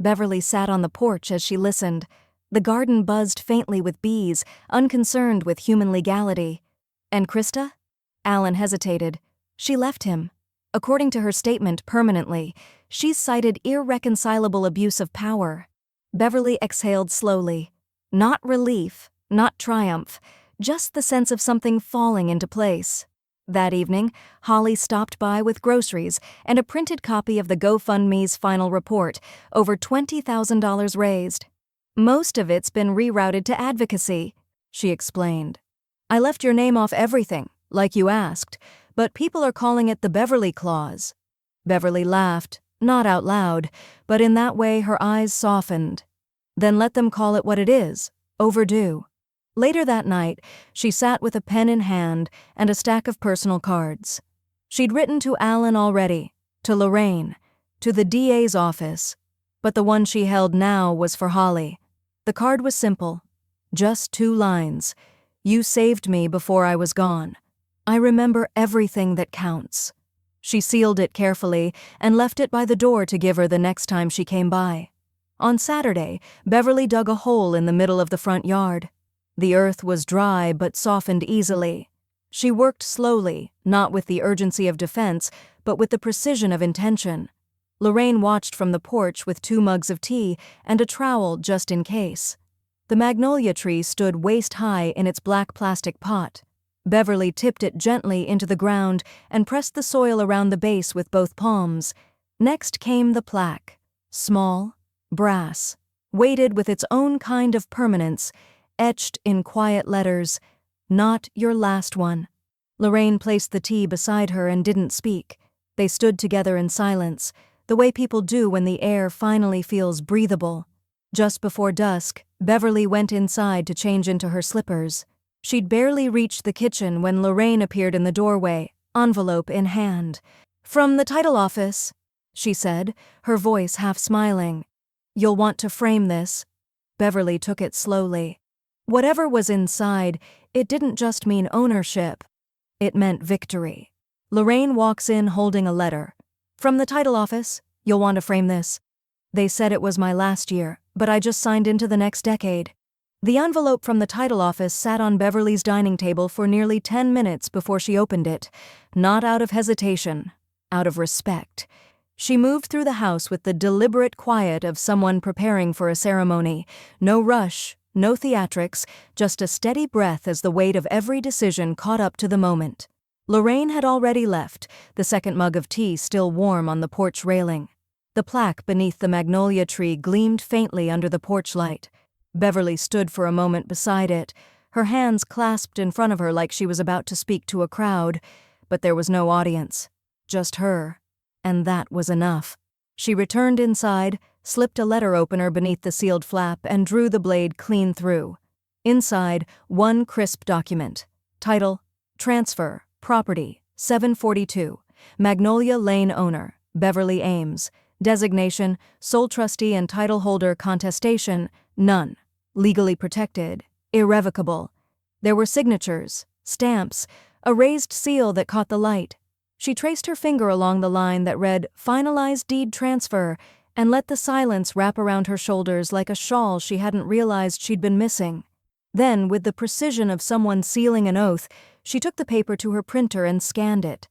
Beverly sat on the porch as she listened. The garden buzzed faintly with bees, unconcerned with human legality. And Krista? Alan hesitated. She left him. According to her statement, permanently. She's cited irreconcilable abuse of power. Beverly exhaled slowly. Not relief, not triumph, just the sense of something falling into place. That evening, Holly stopped by with groceries and a printed copy of the GoFundMe's final report, over $20,000 raised. Most of it's been rerouted to advocacy, she explained. I left your name off everything, like you asked, but people are calling it the Beverly Clause. Beverly laughed, not out loud, but in that way her eyes softened. Then let them call it what it is, overdue. Later that night, she sat with a pen in hand and a stack of personal cards. She'd written to Alan already, to Lorraine, to the DA's office, but the one she held now was for Holly. The card was simple, just 2 lines. You saved me before I was gone. I remember everything that counts. She sealed it carefully and left it by the door to give her the next time she came by. On Saturday, Beverly dug a hole in the middle of the front yard. The earth was dry but softened easily. She worked slowly, not with the urgency of defense, but with the precision of intention. Lorraine watched from the porch with 2 mugs of tea and a trowel just in case. The magnolia tree stood waist-high in its black plastic pot. Beverly tipped it gently into the ground and pressed the soil around the base with both palms. Next came the plaque. Small, brass, weighted with its own kind of permanence, etched in quiet letters, not your last one. Lorraine placed the tea beside her and didn't speak. They stood together in silence, the way people do when the air finally feels breathable. Just before dusk, Beverly went inside to change into her slippers. She'd barely reached the kitchen when Lorraine appeared in the doorway, envelope in hand. From the title office, she said, her voice half smiling. You'll want to frame this. Beverly took it slowly. Whatever was inside, it didn't just mean ownership. It meant victory. Lorraine walks in holding a letter. From the title office, you'll want to frame this. They said it was my last year, but I just signed into the next decade. The envelope from the title office sat on Beverly's dining table for nearly 10 minutes before she opened it, not out of hesitation, out of respect. She moved through the house with the deliberate quiet of someone preparing for a ceremony. No rush, no theatrics, just a steady breath as the weight of every decision caught up to the moment. Lorraine had already left, the second mug of tea still warm on the porch railing. The plaque beneath the magnolia tree gleamed faintly under the porch light. Beverly stood for a moment beside it, her hands clasped in front of her like she was about to speak to a crowd, but there was no audience, just her, and that was enough. She returned inside, slipped a letter opener beneath the sealed flap, and drew the blade clean through. Inside, one crisp document. Title, Transfer, Property, 742, Magnolia Lane Owner, Beverly Ames. Designation, Sole Trustee and Title Holder Contestation, none. Legally protected, irrevocable. There were signatures, stamps, a raised seal that caught the light. She traced her finger along the line that read, Finalized Deed Transfer, and let the silence wrap around her shoulders like a shawl she hadn't realized she'd been missing. Then, with the precision of someone sealing an oath, she took the paper to her printer and scanned it.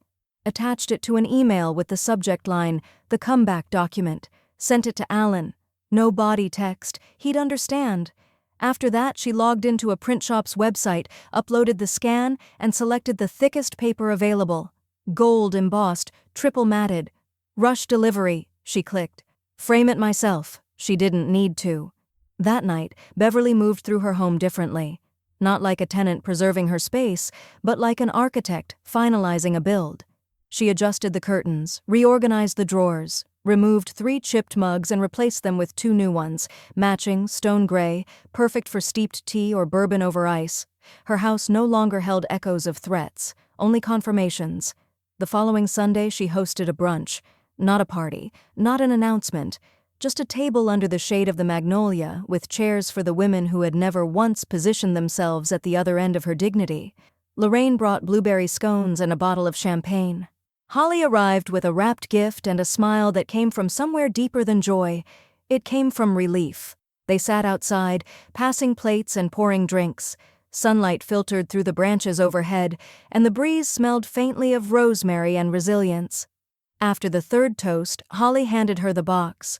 Attached it to an email with the subject line, the comeback document, sent it to Alan. No body text, he'd understand. After that, she logged into a print shop's website, uploaded the scan, and selected the thickest paper available. Gold embossed, triple matted. Rush delivery, she clicked. Frame it myself. She didn't need to. That night, Beverly moved through her home differently. Not like a tenant preserving her space, but like an architect finalizing a build. She adjusted the curtains, reorganized the drawers, removed 3 chipped mugs and replaced them with 2 new ones, matching, stone gray, perfect for steeped tea or bourbon over ice. Her house no longer held echoes of threats, only confirmations. The following Sunday, she hosted a brunch. Not a party, not an announcement, just a table under the shade of the magnolia with chairs for the women who had never once positioned themselves at the other end of her dignity. Lorraine brought blueberry scones and a bottle of champagne. Holly arrived with a wrapped gift and a smile that came from somewhere deeper than joy. It came from relief. They sat outside, passing plates and pouring drinks. Sunlight filtered through the branches overhead, and the breeze smelled faintly of rosemary and resilience. After the 3rd toast, Holly handed her the box.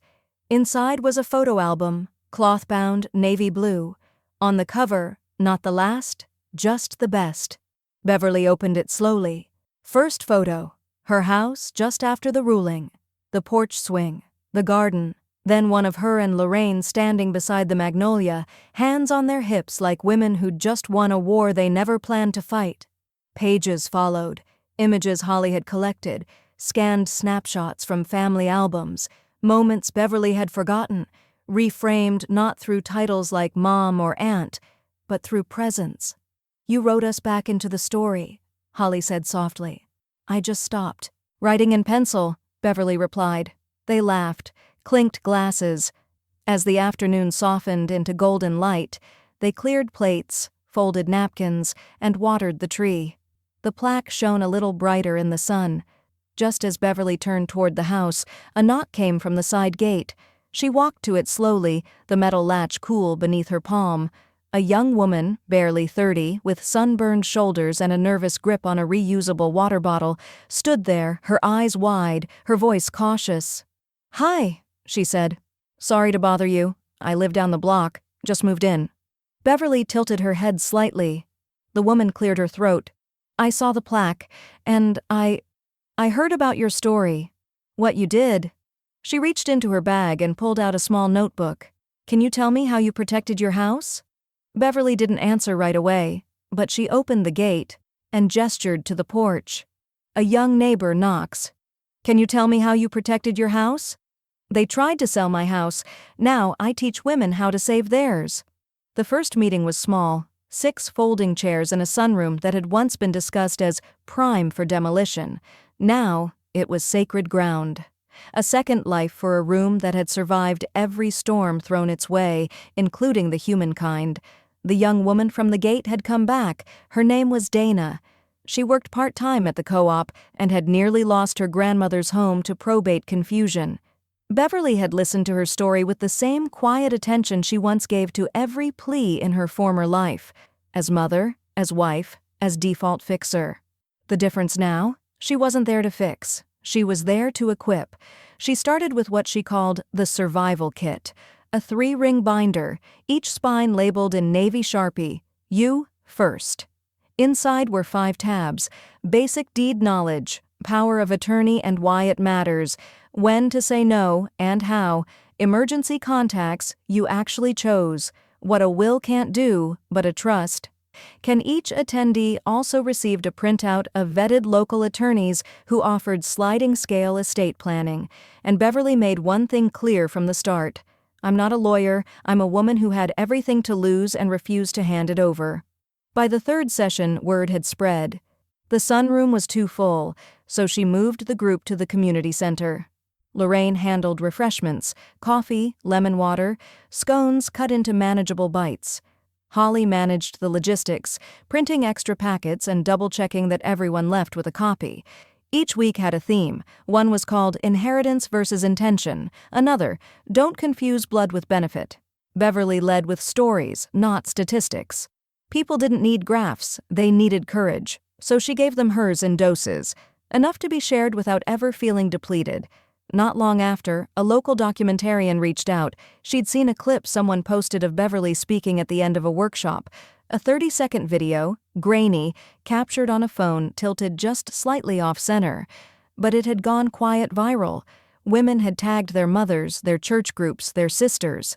Inside was a photo album, cloth-bound, navy blue. On the cover, not the last, just the best. Beverly opened it slowly. First photo, her house just after the ruling, the porch swing, the garden, then one of her and Lorraine standing beside the magnolia, hands on their hips like women who'd just won a war they never planned to fight. Pages followed, images Holly had collected, scanned snapshots from family albums, moments Beverly had forgotten, reframed not through titles like Mom or Aunt, but through presence. You wrote us back into the story, Holly said softly. I just stopped. Writing in pencil, Beverly replied. They laughed, clinked glasses. As the afternoon softened into golden light, they cleared plates, folded napkins, and watered the tree. The plaque shone a little brighter in the sun. Just as Beverly turned toward the house, a knock came from the side gate. She walked to it slowly, the metal latch cool beneath her palm. A young woman, barely 30, with sunburned shoulders and a nervous grip on a reusable water bottle, stood there, her eyes wide, her voice cautious. Hi, she said. Sorry to bother you. I live down the block, just moved in. Beverly tilted her head slightly. The woman cleared her throat. I saw the plaque, and I heard about your story. What you did. She reached into her bag and pulled out a small notebook. Can you tell me how you protected your house? Beverly didn't answer right away, but she opened the gate and gestured to the porch. A young neighbor knocks. Can you tell me how you protected your house? They tried to sell my house. Now I teach women how to save theirs. The first meeting was small, 6 folding chairs in a sunroom that had once been discussed as prime for demolition. Now, it was sacred ground. A second life for a room that had survived every storm thrown its way, including the humankind. The young woman from the gate had come back. Her name was Dana. She worked part-time at the co-op and had nearly lost her grandmother's home to probate confusion. Beverly had listened to her story with the same quiet attention she once gave to every plea in her former life, as mother, as wife, as default fixer. The difference now? She wasn't there to fix. She was there to equip. She started with what she called the survival kit, a 3-ring binder, each spine labeled in navy Sharpie, You First. Inside were 5 tabs: basic deed knowledge, power of attorney and why it matters, when to say no and how, emergency contacts you actually chose, what a will can't do, but a trust. Each attendee also received a printout of vetted local attorneys who offered sliding-scale estate planning, and Beverly made one thing clear from the start. I'm not a lawyer, I'm a woman who had everything to lose and refused to hand it over. By the 3rd session, word had spread. The sunroom was too full, so she moved the group to the community center. Lorraine handled refreshments, coffee, lemon water, scones cut into manageable bites. Holly managed the logistics, printing extra packets and double-checking that everyone left with a copy. Each week had a theme. One was called Inheritance versus Intention. Another, Don't confuse blood with benefit. Beverly led with stories, not statistics. People didn't need graphs, they needed courage. So she gave them hers in doses, enough to be shared without ever feeling depleted. Not long after, a local documentarian reached out. She'd seen a clip someone posted of Beverly speaking at the end of a workshop. A 30-second video, grainy, captured on a phone tilted just slightly off-center. But it had gone quiet viral. Women had tagged their mothers, their church groups, their sisters.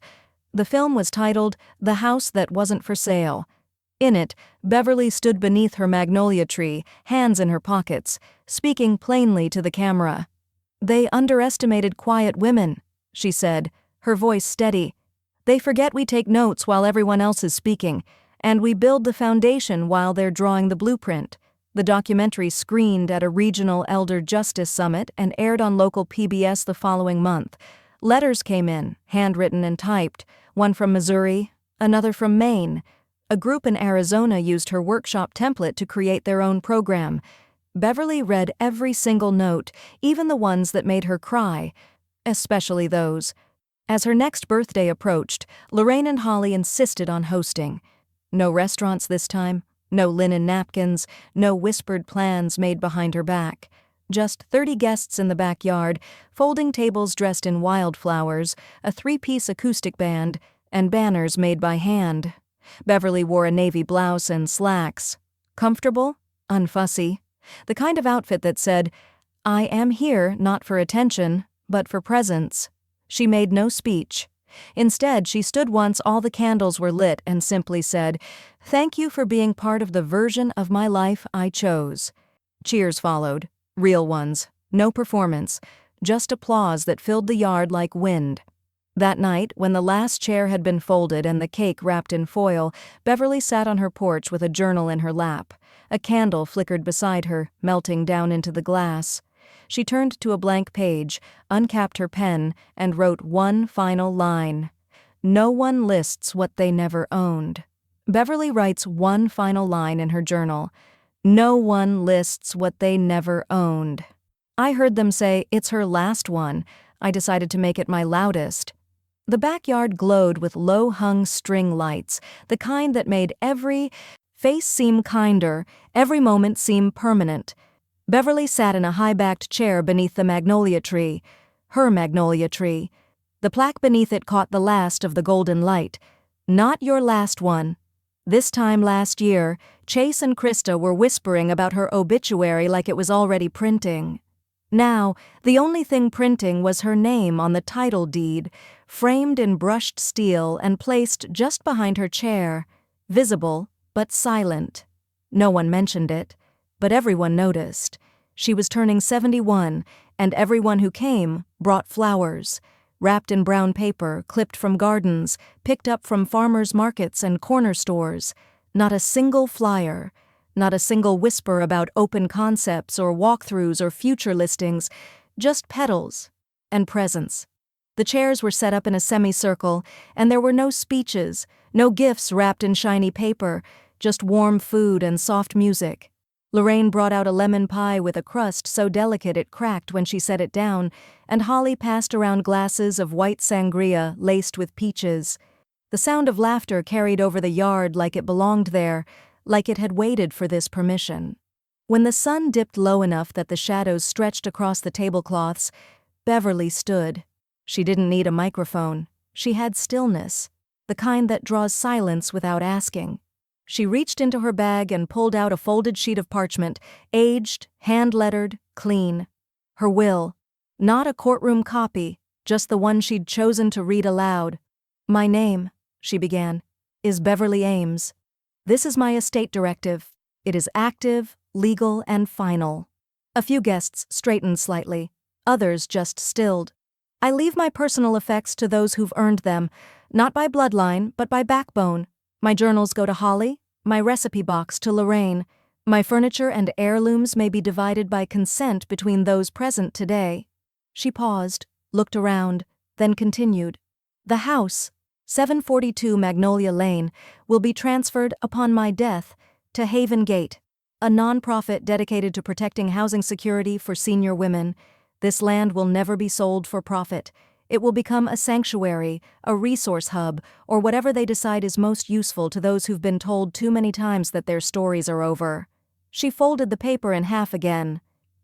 The film was titled The House That Wasn't for Sale. In it, Beverly stood beneath her magnolia tree, hands in her pockets, speaking plainly to the camera. "They underestimated quiet women," she said, her voice steady. "They forget we take notes while everyone else is speaking, and we build the foundation while they're drawing the blueprint." The documentary screened at a regional elder justice summit and aired on local PBS the following month. Letters came in, handwritten and typed, one from Missouri, another from Maine. A group in Arizona used her workshop template to create their own program. Beverly read every single note, even the ones that made her cry, especially those. As her next birthday approached, Lorraine and Holly insisted on hosting. No restaurants this time, no linen napkins, no whispered plans made behind her back. Just 30 guests in the backyard, folding tables dressed in wildflowers, a 3-piece acoustic band, and banners made by hand. Beverly wore a navy blouse and slacks. Comfortable? Unfussy. The kind of outfit that said, "I am here not for attention, but for presence." She made no speech. Instead, she stood once all the candles were lit and simply said, "Thank you for being part of the version of my life I chose." Cheers followed, real ones, no performance, just applause that filled the yard like wind. That night, when the last chair had been folded and the cake wrapped in foil, Beverly sat on her porch with a journal in her lap. A candle flickered beside her, melting down into the glass. She turned to a blank page, uncapped her pen, and wrote one final line. "No one lists what they never owned." Beverly writes one final line in her journal. "No one lists what they never owned." I heard them say it's her last one. I decided to make it my loudest. The backyard glowed with low-hung string lights, the kind that made every face seem kinder, every moment seem permanent. Beverly sat in a high-backed chair beneath the magnolia tree. Her magnolia tree. The plaque beneath it caught the last of the golden light. "Not your last one." This time last year, Chase and Krista were whispering about her obituary like it was already printing. Now, the only thing printing was her name on the title deed, framed in brushed steel and placed just behind her chair, visible but silent. No one mentioned it, but everyone noticed. She was turning 71, and everyone who came brought flowers, wrapped in brown paper, clipped from gardens, picked up from farmers' markets and corner stores. Not a single flyer. Not a single whisper about open concepts or walkthroughs or future listings, just petals and presents. The chairs were set up in a semicircle, and there were no speeches, no gifts wrapped in shiny paper, just warm food and soft music. Lorraine brought out a lemon pie with a crust so delicate it cracked when she set it down, and Holly passed around glasses of white sangria laced with peaches. The sound of laughter carried over the yard like it belonged there, like it had waited for this permission. When the sun dipped low enough that the shadows stretched across the tablecloths, Beverly stood. She didn't need a microphone. She had stillness, the kind that draws silence without asking. She reached into her bag and pulled out a folded sheet of parchment, aged, hand-lettered, clean. Her will. Not a courtroom copy, just the one she'd chosen to read aloud. "My name," she began, "is Beverly Ames. This is my estate directive. It is active, legal, and final." A few guests straightened slightly. Others just stilled. "I leave my personal effects to those who've earned them, not by bloodline, but by backbone. My journals go to Holly, my recipe box to Lorraine. My furniture and heirlooms may be divided by consent between those present today." She paused, looked around, then continued. "The house, 742 Magnolia Lane, will be transferred upon my death to Haven Gate, a nonprofit dedicated to protecting housing security for senior women. This land will never be sold for profit. It will become a sanctuary, a resource hub, or whatever they decide is most useful to those who've been told too many times that their stories are over." She folded the paper in half again.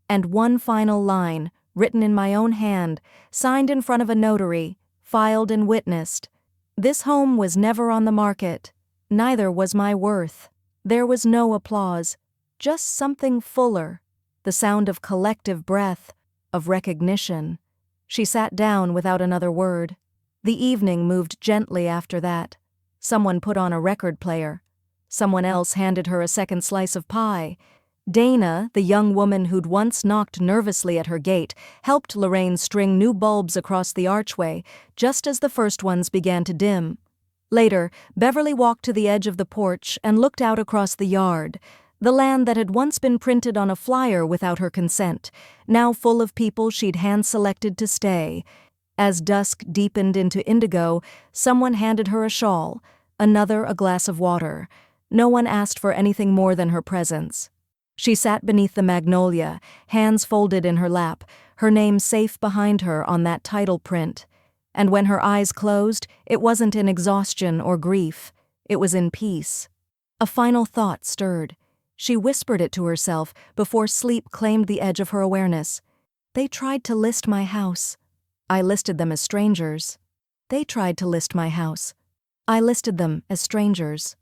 "And one final line, written in my own hand, signed in front of a notary, filed and witnessed. This home was never on the market. Neither was my worth. There was no applause, just something fuller, the sound of collective breath, of recognition. She sat down without another word. The evening moved gently after that. Someone put on a record player. Someone else handed her a second slice of pie. Dana, the young woman who'd once knocked nervously at her gate, helped Lorraine string new bulbs across the archway, just as the first ones began to dim. Later, Beverly walked to the edge of the porch and looked out across the yard, the land that had once been printed on a flyer without her consent, now full of people she'd hand-selected to stay. As dusk deepened into indigo, someone handed her a shawl, another a glass of water. No one asked for anything more than her presence. She sat beneath the magnolia, hands folded in her lap, her name safe behind her on that title print. And when her eyes closed, it wasn't in exhaustion or grief. It was in peace. A final thought stirred. She whispered it to herself before sleep claimed the edge of her awareness. They tried to list my house. I listed them as strangers. They tried to list my house. I listed them as strangers.